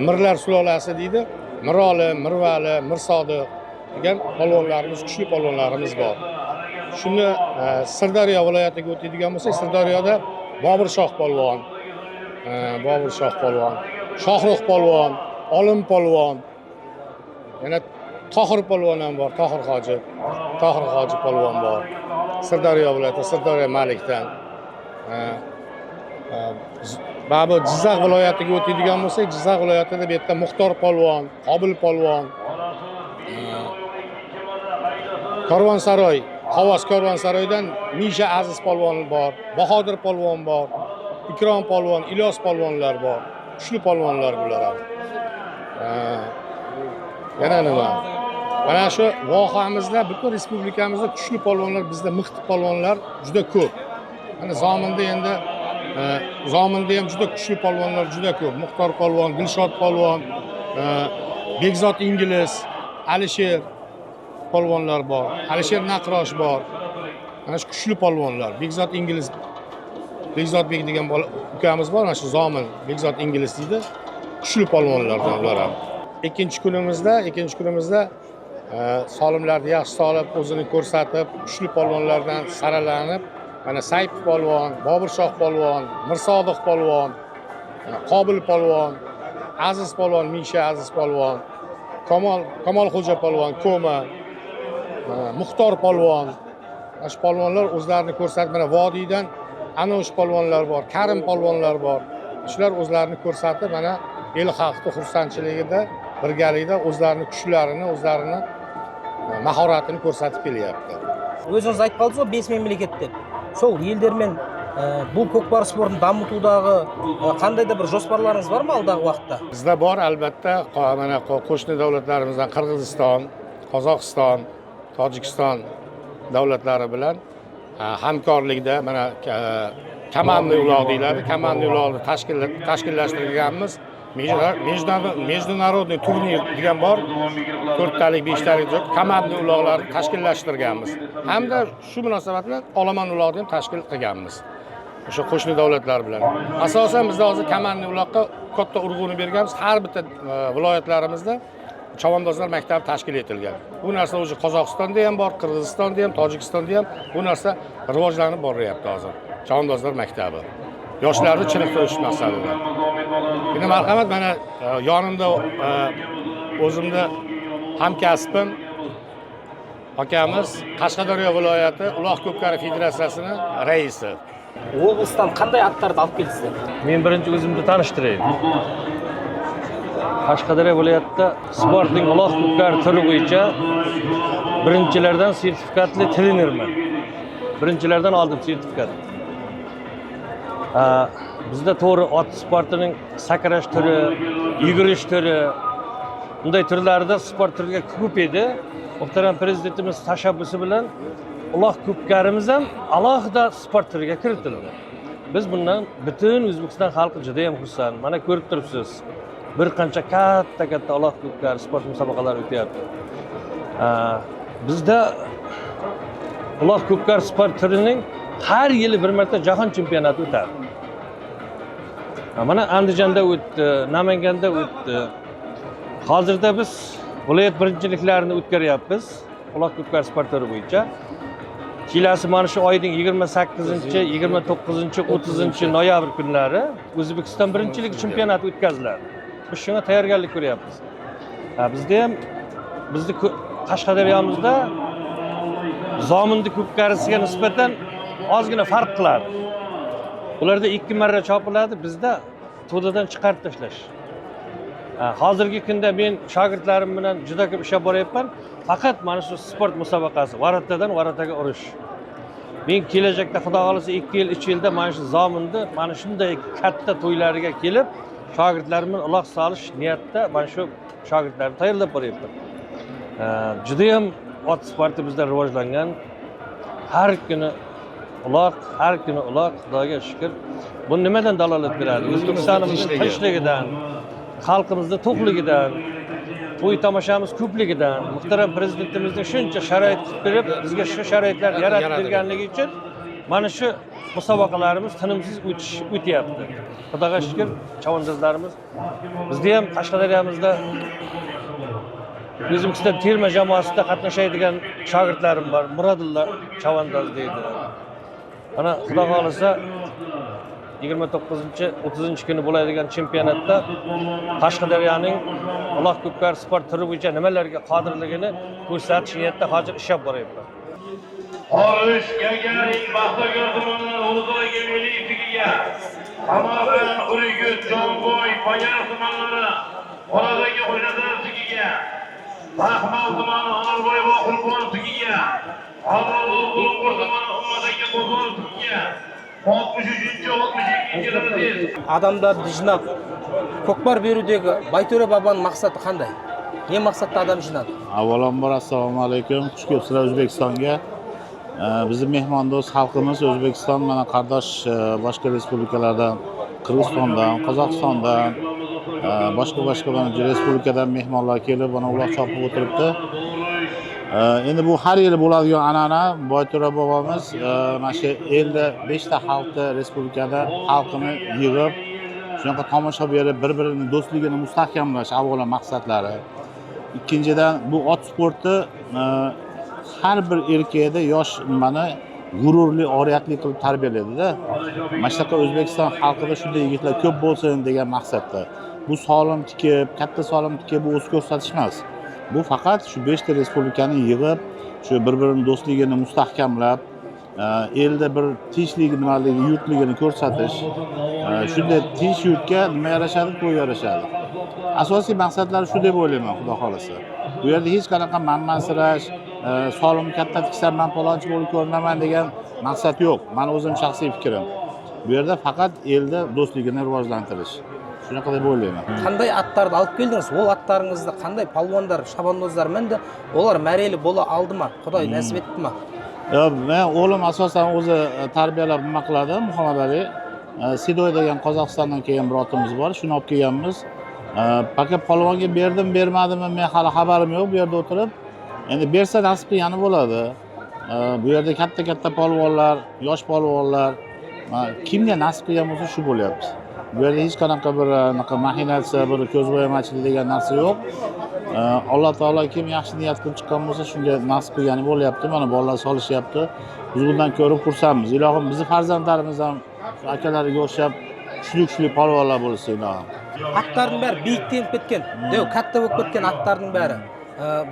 Mirlar sulolasi deydi, Mirolim, Mirvali, Mirsodiq degan polvonlarimiz, kuchli polvonlarimiz bor. Shuni Sirdaryo viloyatiga o'tadigan bo'lsak, Sirdaryoda Bobur Shoh polvon, Shohruh polvon, Olim polvon, yana Tohir polvon ham bor, Tohir hoji polvon bor. Sirdaryo viloyati, Sirdaryo Malikdan. Ba'zi Jizzax viloyatiga o'tadigan bo'lsak, Jizzax viloyatida bu yerda Muxtor polvon, Qobil polvon, Karvonsaroy, Xovos Karvonsaroydan Misha Aziz polvon bor, Bahodir polvon bor, Ikrom polvon, Ilyos polvonlar bor. Kuchli polvonlar bular ham. Yana nima? Mana shu vohamizda, butun respublikamizda kuchli polvonlar, bizda mixti polvonlar juda ko'p. Mana Zominda ham juda kuchli polvonlar juda ko'p. Muxtor polvon, Dilshod polvon, Bekzod Ingliz, Alisher polvonlar bor. Alisher Naqrosh bor. Mana shu kuchli polvonlar. Bekzod Ingliz, Bekzodbek degan ukamiz bor, mana shu Zomin, Bekzod Ingliz deydi. Kuchli polvonlardan ular ham. Ikkinchi kunimizda solimlarni yaxshi solib, o'zini ko'rsatib, kuchli polvonlardan saralanib, mana Sayp polvon, Bobur Shoh polvon, Mirsodiq polvon, Qobil polvon, Aziz polvon, Misha Aziz polvon, Kamolxo'ja polvon, Koma, Muxtor polvon. Shu polvonlar o'zlarini ko'rsatib, mana vodiydan ana o'sha polvonlar bor, Karim polvonlar bor. Shular o'zlarini ko'rsatib, mana el xalqning xursandchiligida, birgalikda o'zlarini kuchlarini, o'zlarini mahoratini ko'rsatib kelyapti. O'zingiz aytib qoldingiz-ku 5 memleket deb. Сол елдермен бұл көкпар спортын дамытудағы қандайда бір жоспарларыңыз бар ма алдағы уақытта? Bizda bor albatta, mana qo'shni davlatlarimizdan Qirg'iziston, Qozog'iston, Tojikiston davlatlari bilan hamkorlikda mana komandniy uloq deyiladi. Komandniy uloqni tashkillashtirganmiz. Международный turnir degan bor. 4 talik, 5 talik komandniy uloqlarni tashkillashtirganmiz. Hamda shu munosabat bilan olomon uloqni ham tashkil qilganmiz. O'sha qo'shni davlatlar bilan. Asosan bizda hozir komandniy uloqqa katta urg'uni berganmiz. Har bitta viloyatlarimizda chavandozlar maktabi tashkil etilgan. Bu narsa o'sha Qozog'istonda ham bor, Qirg'izistonda ham, Tojikistonda ham bu narsa rivojlanib boryapti hozir. Chavandozlar maktabi. Yoshlarni chiniqtirish maqsadida. Endi marhamat, mana yonimda o'zimda hamkasbim akamiz Qashqadaryo viloyati Uloq Ko'pkari federatsiyasining raisi. Облыстан qanday atlarni olib keldingizlar? Men birinchi o'zimni tanishtiray. Qashqadaryo viloyatida sportning Uloq Ko'pkari turi bo'yicha birinchilardan sertifikatli trenerman. Birinchilardan oldim sertifikat. Bizda to'g'ri ot sportining sakrash turi, yugurish turi, bunday turlarda sport turiga ko'p edi. Muhtaram prezidentimiz tashabbusi bilan Uloq Ko'pkarimiz ham alohida sport turiga kiritildi. Biz bundan butun O'zbekiston xalqi juda ham xursand. Mana ko'rib turibsiz. Bir qancha katta Uloq Ko'pkari sport musobaqalari o'tyapti. Bizda uloq ko'pkar sport turining har yili bir marta jahon chempionati o'tadi. Mana Andijonda o'tdi, Namanganda o'tdi. Hozirda biz viloyat birinchiliklarini o'tkaryapmiz. Uloq ko'pkar sport turi bo'yicha. Kelasi mana shu oyning 28, 29, 30 noyabr kunlari O'zbekiston birinchiligi chempionati o'tkaziladi. Biz shunga tayyorgarlik ko'ryapmiz. Bizda ham Qashqadaryomizda Zominni ko'pkarisiga nisbatan ozgina farq qiladi. Ularda 2 marra chopiladi, bizda to'dadan chiqarib tashlash. Hozirgi kunda men shogirdlarim bilan juda ko'p ishlab boryapman. Faqat mana shu sport musobaqasi, varatadan varataga urish. Men kelajakda xudo xolasa 2 yil, 3 yilda mana shu Zominni mana shunday katta to'ylariga kelib, shogirdlarim bilan uloq solish niyatda mana shu shogirdlarni tayyorlab boryapman. Juda ham ot sporti bizda rivojlangan. Har kuni uloq, Xudoga shukr. Bu nimadan dalolat beradi? O'zbekistonimizning tinchligidan, xalqimizning to'qligidan, to'y tomoshamiz ko'pligidan, muhtaram prezidentimizning shuncha sharoit qilib berib, bizga shu sharoitlarni yaratib berganligi uchun mana shu musobaqalarimiz tinimsiz o'tyapti. Xudoga shukr, chavandozlarimiz bizda ham Qashqadaryomizda O'zbekiston terma jamoasida qatnashadigan shogirdlarim bor. Muradulla chavandoz deydi. Mana xudo xolasa 29-30 kuni bo'ladigan chempionatda Qashqadaryoning uloq ko'pkar sport turi bo'yicha nimalarga qodirligini ko'rsatish niyatida hozir ishlab boryapman. Xorish Gagarin Baxtiyor tumanidan Ulug'bek Emeliyeviga, Samarqand, Urgut, Jonboy, Payar tumanlari, Qoradagi Xo'jadarsiga, Baxmal tumani Orolboy va Qurbonsiga, Orolboy tumani Ummadagi Qo'zg'olsiga, 63-62 Адамдарды жинап, көкпар берудегі Байтөре бабаның мақсаты қандай? Не мақсатта адам жинады? Avvalambor assalomu alaykum. Xush kelibsizlar O'zbekistonga. Bizning mehmondo'st xalqimiz O'zbekiston mana qardosh boshqa respublikalardan, Qirg'izistondan, Qozog'istondan, boshqa mana respublikadan mehmonlar kelib, mana uloq chopib o'tiribdi. Endi bu har yili bo'ladigan an'ana. Boyto'ra bobomiz mana shu 55 ta xalqni respublikada xalqini yig'ib, shunaqa tomosha berib, bir-birini do'stligini mustahkamlash avvalo maqsadlari. Ikkinchidan bu ot sporti har bir erkakda yosh nimani g'ururli, oriyatli qilib tarbiyalaydi-da. Mana shunaqa O'zbekiston xalqida shunday yigitlar ko'p bo'lsin degan maqsadda. Bu solim tikib, katta solim tikib bu o'z ko'rsatish emas. Bu faqat shu 5 ta respublikani yig'ib, shu bir-birini do'stligini mustahkamlab, elda bir tinchlik nimaligi, yurtligini ko'rsatish. Shunday tinch yurtga nima yarashadi, to'y yarashadi. Asosiy maqsadlari shu deb o'ylayman, xudo xolasa. Bu yerda hech qanaqa manmansirash, solim katta tiksam men palonchi bo'lib ko'rinaman degan maqsad yo'q. Meni o'zim shaxsiy fikrim. Bu yerda faqat elda do'stligini rivojlantirish. Shunaqa deb o'ylayman. Qanday attарды alib keldingiz? Ол аттарыңызды qanday palvonдар, shabandozlar mindi? Ular ma'reli bo'la oldimi? Xudoy nasib etdimi? Men o'g'lim asosan o'zi tarbiyalab nima qiladi, Muhammad Ali. Sidoy degan Qozog'istondan kelgan bir otimiz bor, shuni olib kelganmiz. Pakat palvonga berdim, bermadimmi, men hali xabarim yo'q bu yerda o'tirib. Endi bersa nasib qilgani bo'ladi. Bu yerda katta palvonlar, yosh palvonlar, kimga nasib qilgan bo'lsa shu bo'lyapti. Bu yerda hech qanaqa bir mahinatsiya, bir ko'zbo'yamachilik degan narsa yo'q. Alloh taolo kim yaxshi niyat qilib chiqqan bo'lsa shunga nasib qilgani bo'lyapti. Mana bolalar solishyapti. Biz bundan ko'rib xursandmiz. Ilohim bizning farzandlarimiz ham shu akalariga o'xshab kuchli palvonlar bo'lsin, ilohim. Attардың бәрі биіктеніп кеткен, деу қатты болып кеткен аттардың бәрі.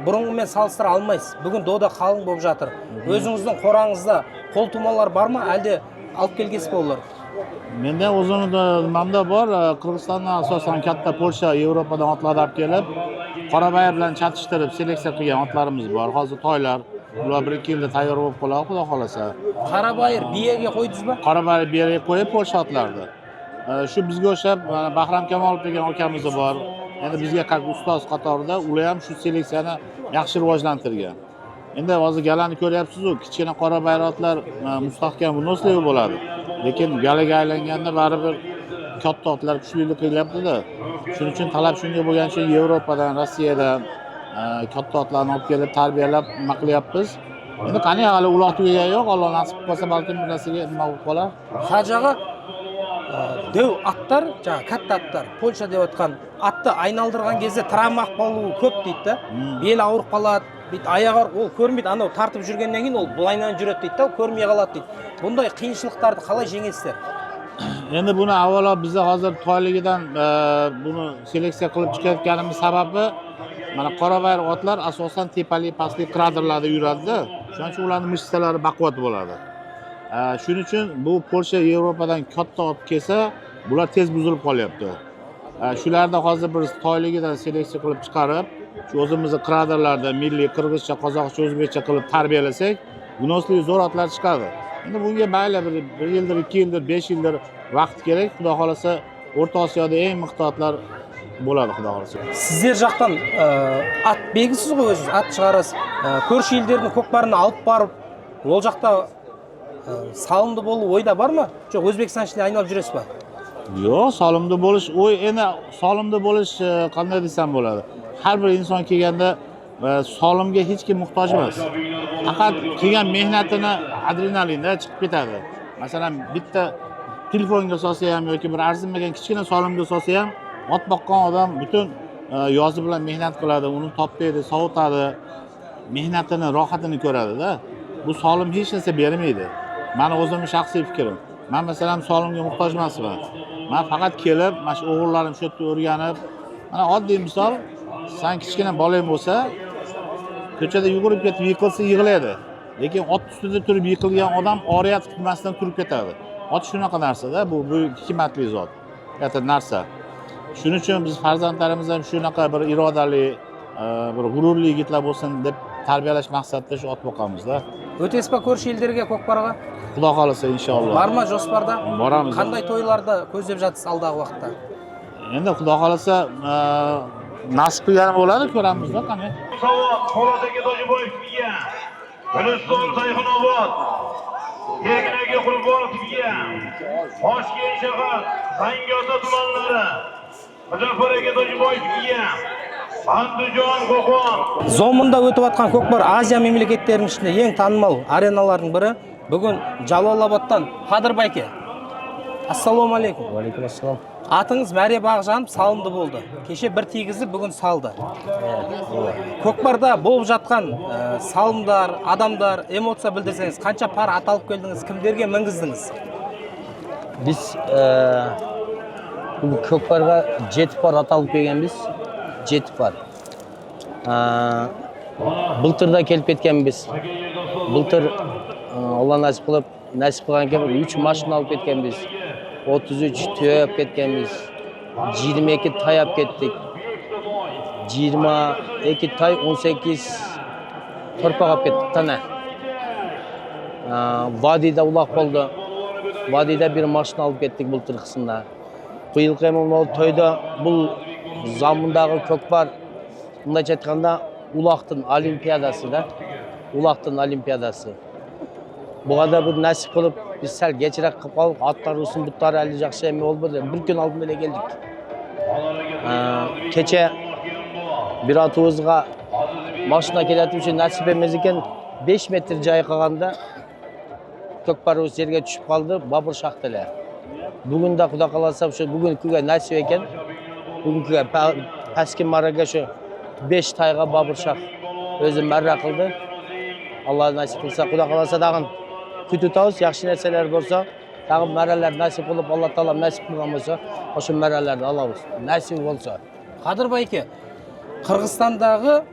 Бұрынғымен салыстыра алмайсыз. Бүгін дода қалың болып жатыр. Өзіңіздің қораңызда қолтумалар бар ма, әлде алып келгенсіз бе олар? Menda o'zimda nimamda bor, Qirg'izistondan asosan katta Polsha, Yevropadan otlar olib kelib, Qorabayir bilan chatishtirib seleksiya qilgan otlarimiz bor. Hozir toylar, ular 1-2 yilda tayyor bo'lib qoladi, xudo xolasa. Qorabayir biyaga qo'ydingizmi? Qorabayir biyaga qo'yib Polsha otlardi. Shu bizga o'xshab Bahram Kamolov degan akamiz bor. Endi bizga qaq ustoz qatorida ular ham shu seleksiyani yaxshi rivojlantirgan. Endi hozir galani ko'ryapsiz-ku, kichkina qora bayroqlar mustahkam vunusli bo'ladi. Lekin galaga aylanganda baribir katta otlar kuchlilik qilyapti-da. Shuning uchun talab shunga bo'lgancha Yevropadan, Rossiyadan katta otlarni olib kelib tarbiyalab nima qilyapmiz. Endi qani hali uloq tugagan yo'q, Alloh nasib qilsa balkim bir narsaga nima bo'lib qolar. Хажаға дөу аттар, жаңа қатты аттар, Польша деп отқан атты айналдырған кезде травма болуы көп дейді да. Бел ауырып қалады, бүйтіп аяғы ауырып, ол көрмейді, анау тартып жүргеннен кейін ол былайынан жүреді дейді да, көрмей қалады дейді. Бұндай қиыншылықтарды қалай жеңесіздер? Endi buni avvalo biz hozir toyligidan buni seleksiya qilib chiqayotganimiz sababi mana qorabayir otlar asosan tepali pastli kraterlarda yuradi-da. Shuning uchun ularning mishsalari baquvvat bo'ladi. Shuning uchun bu Polsha Yevropadan katta ot kelsa, bular tez buzilib qolyapti. Shularda hozir biz toyligidan seleksiya qilib chiqarib, shu o'zimizning kraterlarda milliy qirg'izcha, qozoqcha, o'zbekcha qilib tarbiyalasak, gunosli zo'r otlar chiqadi. Endi bunga mayli bir yildir, 2 yildir, 5 yildir vaqt kerak. Xudo xolasa O'rta Osiyoda eng miqto otlar bo'ladi, xudo xolasa. Сіздер жақтан ат бегісіз ғой өзіңіз, ат шығарасыз. Көрші елдердің көкпарына алып барып, ол жақта салымды болу ойда бар ма? Жоқ, Өзбекстан ішінде айналып жүресіз ба? Yo'q, solimda bo'lish, endi solimda bo'lish qanday desam bo'ladi. Har bir inson kelganda solimga hech kim muhtoj emas. Faqat kelgan mehnatini adrenalinda chiqib ketadi. Masalan, bitta telefonga solsa ham yoki bir arzimagan kichkina solimga solsa ham, ot boqqan odam butun yozi bilan mehnat qiladi, uni toplaydi, sovutadi, mehnatini, rohatini ko'radi-da. Bu solim hech narsa bermaydi. Meni o'zimning shaxsiy fikrim. Men masalan solimga muhtoj emasman. Men faqat kelib, mana shu o'g'irlarim shu yerda o'rganib, mana oddiy misol, sen kichkina bolang bo'lsa, ko'chada yugurib ketib yiqilsa yig'laydi. Lekin ot ustida turib yiqilgan odam oriyat kutmasdan turib ketadi. Ot shunaqa narsa-da, bu hikmatli zot. Katta narsa. Shuning uchun biz farzandlarimiz ham shunaqa bir irodali, bir g'ururli yigitlar bo'lsin deb tarbiyalash maqsadida shu ot boqamiz-da. Өтесіз ба көрші елдерге көкпарға? Xudo xolasa inshaalloh. Бар ма жоспарда? Boramiz. Қандай тойларды көздеп жатсыз алдағы уақытта? Endi xudo xolasa nasib qilgani bo'ladi, ko'ramiz-da, qani. Savol Po'lataka Tojiboyev degan. Guliston Sayxunobod. Yeginaga Qurbonov degan. Toshkent shahar, Zangiota tumanlari. Muzaffar aka Tojiboyev degan. Andijon, Qo'qon. Зомында өтіп жатқан көкпар Азия мемлекеттерінің ішінде ең танымал ареналардың бірі. Бүгін Жалалабадтан Қадыр байке. Ассаламу алейкум. Алейкум ассалам. Атыңыз мәре бағжанып салымды болды. Кеше бір тигізі бүгін салды. Көкпарда болып жатқан салымдар, адамдар, эмоция білдірсеңіз, қанша пар аталып келдіңіз, кімдерге мінгіздіңіз? Biz bu көкпарға 7 пар аталып келгенбіз. 7 пар. Былтырда келіп кеткенбіз. Былтыр Алла насип қылған екен 3 машина алып кеткенбіз. 33 түйе алып кеткенбіз. 22 тай алып кеттік. 22 тай 18 торпақ алып кеттік тана. Вадида улақ болды. Вадида бір машина алып кеттік былтыр қысында. Биылғы ол тойда бұл замандағы көкпар, мындайша айтқанда улақтың олимпиадасы да. Улақтың олимпиадасы. Бұға да бір нәсіп қылып, біз сәл кешірек қылып қалып, аттар ұсын бұттары әлі жақсы әме ол бірді. Бір күн алдын еле келдік. Кеше бір атуызға машина келетіп үшін нәсіп емез екен 5 метр жайы қалғанда көкпар осы жерге түшіп қалды, бабыр шақтылы. Бүгін де құда қаласа, бүгін күге нәсіп екен. Бүгін күге пәскен мараға 5 тайға бабыр шақ өзі мәрра қылды. Алла нәсіп қылса, құда қаласа дағын күтіп тауыз, яқшы нәрселер болса, тағы мәрәлер нәсіп қылып, Алла Таала нәсіп қылған болса, осы мәрәлерді алауыз. Нәсіп болса. Қадыр байке, Қырғызстандағы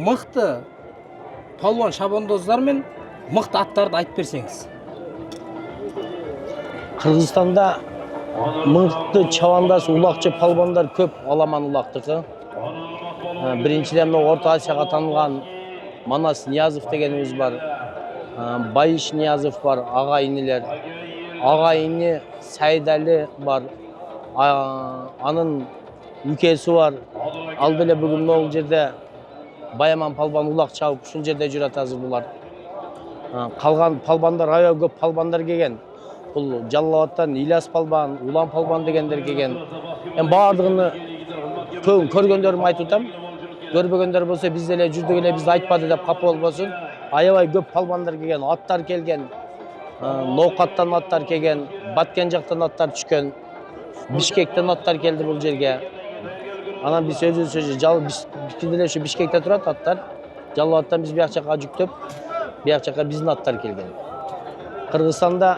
мықты палуан шабандоздар мен мықты аттарды айтып берсеңіз. Қырғызстанда мықты чавандас улақчы палбандар көп аламан улақтырды. Біріншіден Орта Азияға танылған Манас Ниязов дегеніміз бар. Байыш Ниязов бар, ағайынылар. Ағайыны Сайдәлі бар. Анын үкесі бар. Алдылы бүгін ол жерде Баяман палбан улақ чауып, шын жерде жүрет азыр бұлар. Қалған палбандар, аяу көп палбандар келген. Бұл Жалалабадтан Ильяс палбан, Улан палбан дегендер келген. Бардығыны көргендерім айтып отам. Көрбегендер болса, біз еле жүрдік еле біз айтпады деп қапы болсын. аябай көп палбандар келген, аттар келген. Ноқаттан аттар келген, Баткен жақтан аттар түшкен. Бишкектен аттар келді бұл жерге. Анан біз өзі Бишкекте тұрады аттар. Жалауаттан біз бияқ жаққа жүктеп, бияқ жаққа біздің аттар келген. Қырғызстанда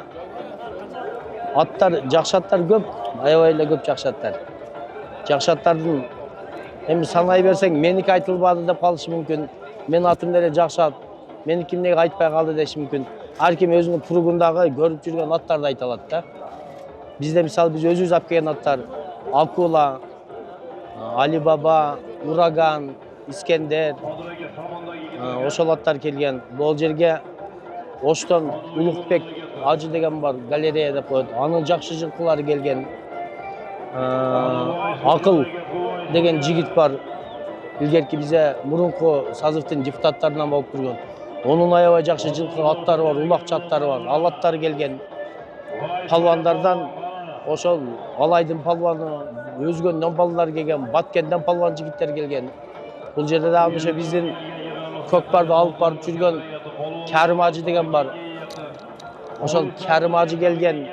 аттар, жақсы аттар көп, аябайлы көп жақсы аттар. Жақсы аттардың эми санай берсең, менікі айтылбады деп қалышы мүмкін. Мен атым нере жақсы ат, менікі неге айтпай қалды деші мүмкін. Әркім өзінің пұрығындағы көріп жүрген аттарды айта алады да. Бізде мысалы біз өзіміз алып келген аттар Акула, Алибаба, Ураган, Искендер, ошол аттар келген. Бұл жерге Оштон Улукбек Ажы деген бар, галерея деп қойды. Анын жақсы жылқылары келген. Акыл деген жигит бар. Илгерки бизе мурунку сазывдын депутаттарынан болуп жүргөн. Onun аябай жақсы жылқы аттары бар, улакчы аттары бар. Ал аттар келген. Палвандардан ошол Алайдын палваны, өзгөндөн балдар келген, Баткенден палван жигиттер келген. Бул жерде дагы ошо биздин Көкпарды алып барып жүргөн Кәрим Ажы деген бар. Ошол Кәрим Ажы келген.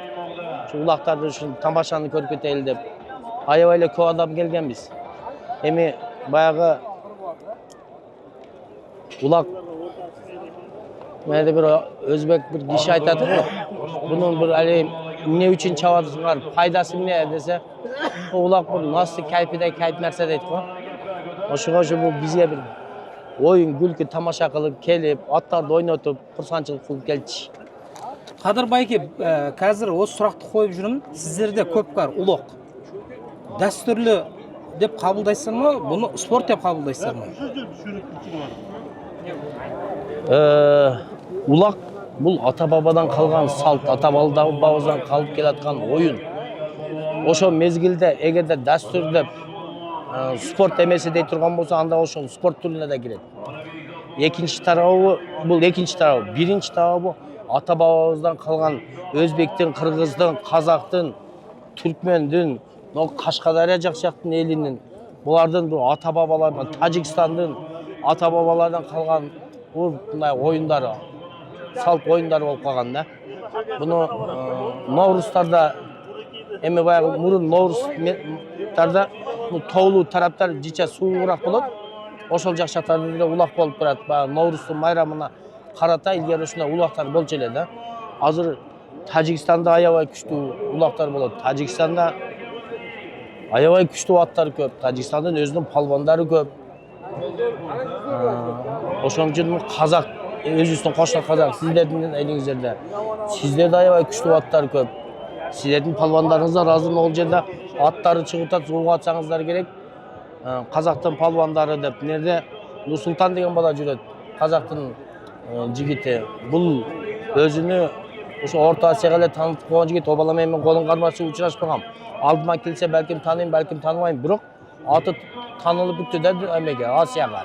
Улактарды ушул тамашаны көрүп кетели деп. Аябай эле көп адам келген биз. Эми баягы улак Мәді бір өзбек бір киши айтады ғой, бұның бір әлем не үшін чабадыңар, пайдасы не десе, улақ бір насты кәйпіде кәйп нәрсе дейді ғой. Ошыға бұл бізге бір ойын, күлкі, тамаша қылып, келіп, аттарды ойнатып, құрсаншылық қылып келді. Қадыр байке, қазір осы сұрақты қойып жүрмін, сіздерде Көкпар, улық, дәстүрлі деп қабылдайсыздар ма, бұны спорт деп қабылдайсыздар ма? Улақ бұл ата-бабадан қалған салт, ата-бабадан қалып келатқан ойын. Ошо мезгілде, егерде дәстүр деп спорт емесі дей тұрған болса, анда ошо спорт түріне де кіреді. Екінші тарауы, бұл екінші тарауы. Бірінші тарауы ата-бабамыздан қалған өзбектің, қырғыздың, қазақтың, түркмендің, Қашқадария жақшақтың елінің, бұлардың ата-бабалардан, Тажикстандың ата-бабалардан қалған ойындары, салт ойындары болып қалған да. Бұны Наурызтарда, эми баягы мурун Наурызтарда тоолуу тараптар жиче суугураак болот. Ошол жакшаттарда деле улак болуп турат. Баягы Наурыздын майрамына карата илгери ушундай улактар болчу эле да. Азыр Тажикстанда аябай күчтүү улактар болот. Тажикстанда аябай күчтүү аттар көп. Тажикстандын өзүнүн палвандары көп. Ошон үчүн казак, өзүбүздүн кошуна казак, сиздердин элиңиздерде. Сиздерде аябай күчтүү аттар көп. Сиздердин палвандарыңыздар азыр могул жерде аттары чыгып атат, угуп атсаңыздар керек. Казактын палвандары деп, нерде Нурсултан деген бала жүрөт. Казактын жигити. Бул өзүнү ошо Орто Азияга эле таанытып койгон жигит. О бала менен колун кармашып учурашпагам. Алдыма келсе балким тааныйм, балким тааныбайм, бирок аты танылып бүттү да эмеге, Азияга.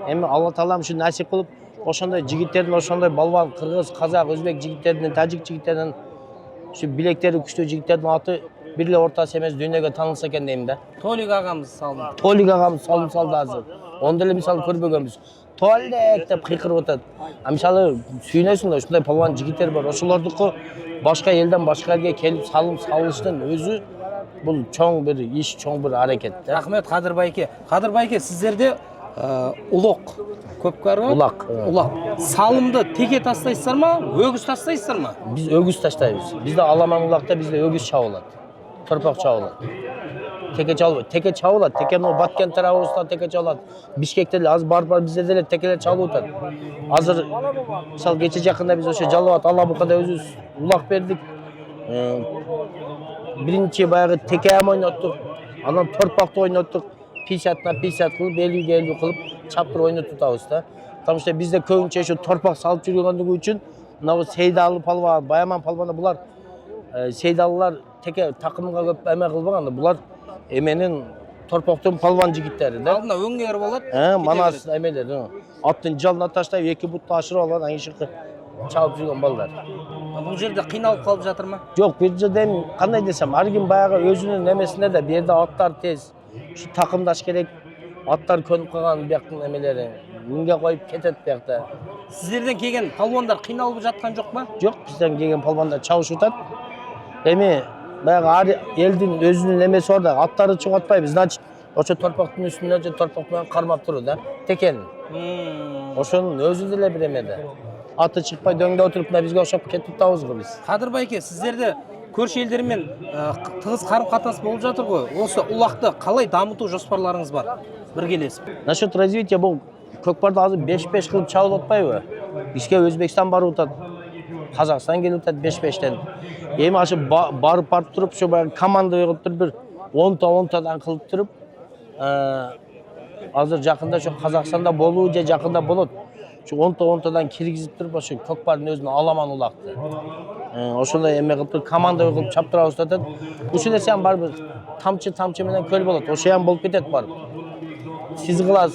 Эми Алла Таалам ушу насип кылып, ошондой жигиттердин, ошондой балбан, кыргыз, казак, өзбек жигиттеринин, тажик жигиттеринин, ушу билектери күчтүү жигиттердин аты бир эле Орто Азия эмес дүйнөгө таанылса экен дейм да. Толик агамыз салды. Толик агамыз салды азыр. Онда эле мисалы көрбөгөнбүз. Толик деп кыйкырып атат. Мисалы сүйүнөсүң да ушундай балбан жигиттер бар. Ошолордуку башка элден башка элге келип салыштын өзү бул чоң бир иш, чоң бир аракет да. Рахмет Кадыр байке. Кадыр байке, сиздерде улак Көкпар бар. Улак. Салымды теке тастайсыздар ма, өгүз тастайсыздар ма? Биз өгүз таштайбыз. Бизде Аламан улакта бизде өгүз чабылат. Торпак чабылат. Теке чабылат. Теке чабылат. Теке Баткен тарабыбызда теке чабылат. Бишкекте аз бар бизде деле текелер чабылып атат. Азыр мисалы кече жакында биз ошо Жалал Абад Алабукада өзүбүз улак бердик. Биринчи баягы теке ойноттук. Анан торпакты ойноттук. 50-50 кылып, 50-50 кылып чаптыр ойнотуп атабыз да. Потому что бизде көбүнчө ошо торпак салып жүргөндүгү үчүн мына Сейдалы палван, Баяман палваны булар Сейдалылар теке такымга көп эме кылбаган. Булар эменин торпактын палван жигиттери да. Алдына өңгөр болот. Манас эмелер. Аттын жалына таштап, эки бутты ашырып алган, анан иши чабып жүргөн балдар. Бул жерде кыйналып калып жатырмы? Жок, бул жерде кандай десем, ар ким баягы өзүнүн эмесинде да, бу жерде аттар тез. Şu takımdaş gerek atlar könüp kalgan biyaqtın emeleri. Minge koyup ketet biyaqta. сіздерден келген палуандар қиналып жатқан жоқ па? Жоқ, бізден келген палуандар чабышып жатады. Эми баягы элдин өзүнүн эмеси бар да, аттары чыгып атпайбы. Значит, ошо торпактын үстүнө же торпак менен кармап туруу да, текен. Ошонун өзү деле бир эме да. Аты чыкпай дөңдө отуруп бизге окшоп кетип атабызбы биз. Кадыр байке, сіздерде көрші елдермен тығыз қарым-қатынас болып жатыр ғой. Осы улақты қалай дамыту жоспарларыңыз бар? Біргелесіп. Насчет развития бул көкпарды азыр 5-5 кылып чабылып атпайбы? Бизге Өзбекстан барып атат. Казакстан келип атат 5-5тен. Эми ашы барып туруп, ошо баягы команда кылып туруп бир 10-10тадан кылып туруп, азыр жакында ошо Казакстанда болуу же жакында болот. Şu 10-10'dan kirgizip durup şu kökbarın özünü alaman ulaktı. Oşunda emek kılıp komanda kılıp çaptıra ustadı. Bu şeyler sen var bir tamçı menen köl bolat. O şey hem bolup ketet var. Siz kılas.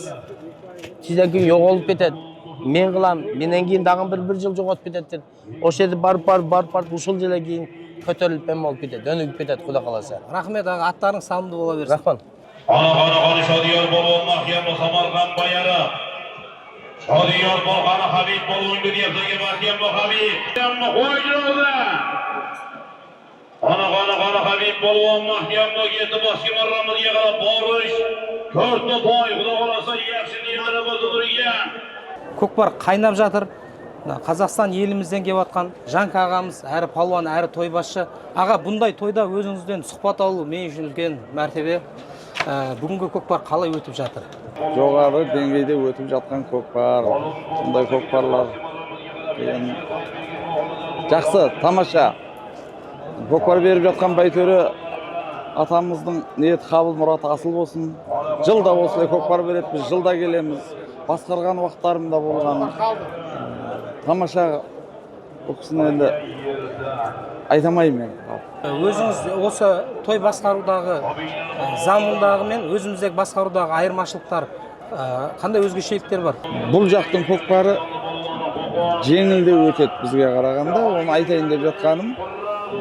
Sizden keyin yok olup ketet. Men kılam. Menden keyin dagın bir yıl jogotуп ketettir. O şeyde barıp uşul jele keyin kötөрүлүп эме болуп кетет. Өнүгүп кетет Кудай кааласа. Рахмет аға, аттарың салымды бола берсин. Рахмат. Ana Şadiyar Bolon Mahkem Samarqand bayarı. Şadiyar Bolgan Habib Bolon'u diyepsege Mahkem Habib. Mahkem koyduğunda. Ana Habib Bolon Mahkem yeti baskim arramı diye kadar barış. Körtü toy Kuday kalasa yaxşı niyemene bozulur ya. Көкпар қайнап жатыр. Қазақстан елімізден келіп жатқан Жанка ағамыз, әрі палуан, әрі тойбасшы. Аға, бұндай тойда өзіңізден сұхбат алу мен үшін үлкен мәртебе. Бүгінгі көкпар қалай өтіп жатыр? Жоғары деңгейде өтіп жатқан көкпар. Бұндай көкпарлар жақсы, тамаша. Көкпар беріп жатқан байтөрі атамыздың ниет қабыл мұраты асыл болсын. Жылда осылай көкпар беріп, біз жылда келеміз. Басқарған уақыттарымда болған. Тамаша бұл кісіні енді айтамаймын. Өзіңіз осы той басқарудағы замандағы мен өзіміздегі басқарудағы айырмашылықтар қандай өзгешеліктер бар? Бұл жақтың көкпары жеңілдеу өтеді бізге қарағанда. Оны айтайын деп жатқаным,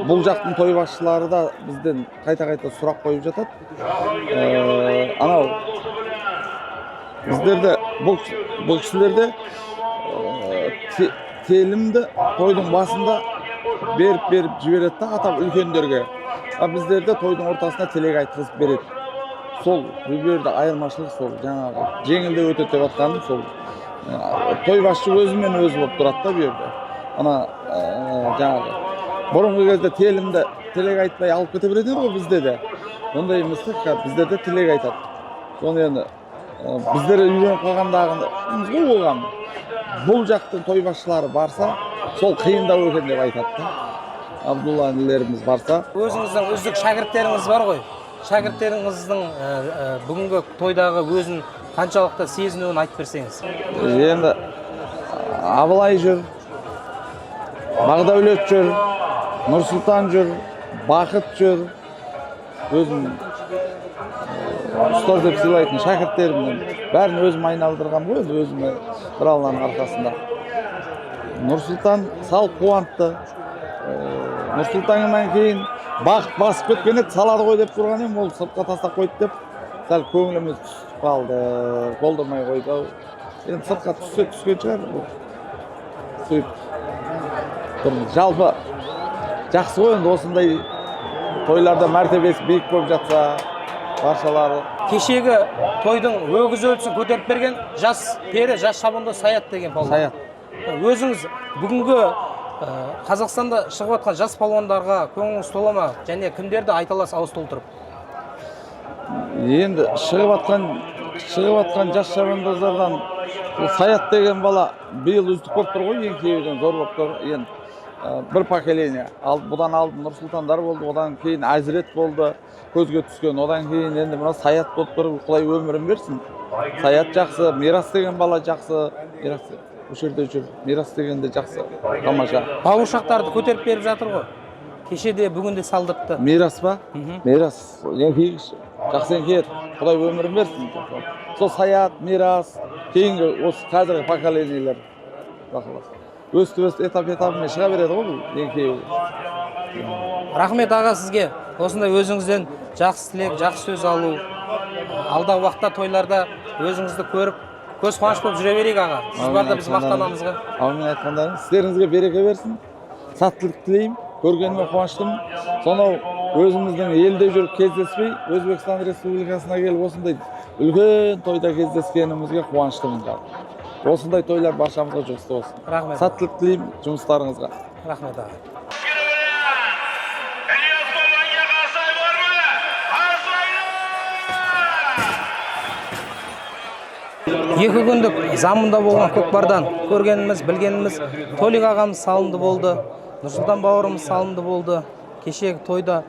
бұл жақтың той басшылары да бізден қайта сұрақ қойып жатады. Анау біздерде бұл кісілерде телімді тойдың басында беріп жібереді да атап үлкендерге. Біздерде тойдың ортасына телек айтқызып береді. Сол бұл айырмашылық сол жаңағы жеңілде өтеді деп жатқаным сол. Той басшы өзімен өзі болып тұрады да бұл жерде. Ана жаңағы бұрынғы кезде телімді телек айтпай алып кете береді ғой бізде де. Ондай емес та, біздерде телек айтады. Соны енді біздер үйреніп қалғандағымыз болған. Бұл жақтың той басшылары барса, сол қиындау екен деп айтады да. Абдулла інілеріміз барса. Өзіңіздің үздік шәкірттеріңіз бар ғой. Шәкірттеріңіздің бүгінгі тойдағы өзін қаншалықты сезінуін айтып берсеңіз. Енді Абылай жүр, Бағдаулет жүр, Нұрсұлтан жүр, Бақыт жүр. Өзім ұстаз деп сыйлайтын шәкірттерімнің бәрін өзім айналдырған ғой, өзіме бір Алланың арқасында. Нұрсұлтан сал қуантты. Нұрсұлтаннан кейін Бақыт басып кеткен еді, салады ғой деп тұрған едім, ол сыртқа тастап қойды деп, сәл көңіліміз түсіп қалды, болдырмай қойды. Енді сыртқа түскен шығар. Жалпы жақсы ғой, енді осындай тойларда мәртебесі биік болып жатса, баршалары. Кешегі тойдың өгіз өлісін көтеріп берген жас пері, жас шабынды Саят деген палуан. Саят. Өзіңіз бүгінгі Қазақстанда шығып жатқан жас палуандарға көңіліңіз тола ма? Және кімдерді айта аласыз ауыз толтырып? Енді шығып жатқан жас шабандоздардан Саят деген бала биыл үздік болып тұр ғой, еңкейуден зор болып тұр. Енді бір поколение. Бұдан алдын Нұрсұлтандар болды, одан кейін Әзірет болды, көзге түскен. Одан кейін енді мына Саят болып тұр, Құдай өмірін берсін. Саят жақсы, Мирас деген бала жақсы. Осы жерде жүр, Мирас деген де жақсы, тамаша. Бауыршақтарды көтеріп беріп жатыр ғой. Кешеде бүгінде салдыртты. Мирас па? Мирас, еңкейгіш, жақсы еңкейеді. Құдай өмірін берсін. Сол Саят, Мирас, кейінгі осы қазіргі поколениялар. Өсті этап-этапымен шыға береді ғой бұл еңкейу. Рахмет аға сізге. Осындай өзіңізден жақсы тілек, жақсы сөз алу. Алдағы уақытта тойларда өзіңізді көріп, көз қуаныш болып жүре берейік аға. Сіз барда біз мақтанамызға. Amin айтқандарыңыз. Сіздеріңізге береке берсін. Саттылық тілеймін. Көргеніме қуаныштымын. Сонау өзіміздің елде жүріп кездеспей, Өзбекстан Республикасына келіп осындай үлкен тойда кездескенімізге қуаныштымын. Осындай тойлар баршамызға жұғысты болсын. Рахмет. Саттылық тілеймін жұмыстарыңызға. Рахмет аға. Екі күндік замында болған көкпардан көргеніміз, білгеніміз Толик ағамыз салынды болды, Нұрсұлтан бауырымыз салынды болды. Кешегі тойда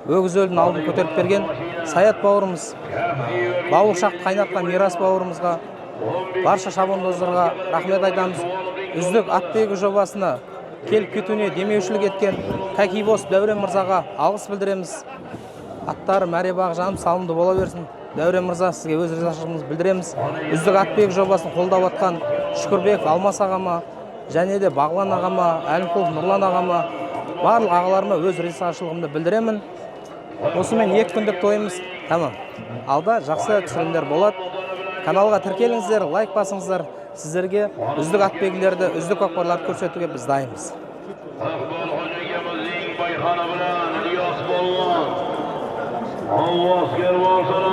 өгіз өлдің алдын көтеріп берген Саят бауырымыз, бауыр шақты қайнатқан Мирас бауырымызға, барша шабандоздарға рахмет айтамыз. Үздік атбегі жобасына келіп кетуіне демеушілік еткен Кәкибос Дәурен мырзаға алғыс білдіреміз. Аттары мәре бағы жаным салынды бола берсін. Дәурен мырза, сізге өз ризашылығымызды білдіреміз. Үздік атбегі жобасын қолдап атқан Шүкірбеков Алмас ағама, және де Бағлан ағама, Әлімқұлов Нұрлан ағама, барлық ағаларыма өз ризашылығымды білдіремін. Осымен 2 күндік тойымыз тамам. Алда жақсы түсірілімдер болады. Каналға тіркеліңіздер, лайк басыңыздар. Сіздерге үздік атбегілерді, үздік көкпарларды көрсетуге біз дайынбыз. Allah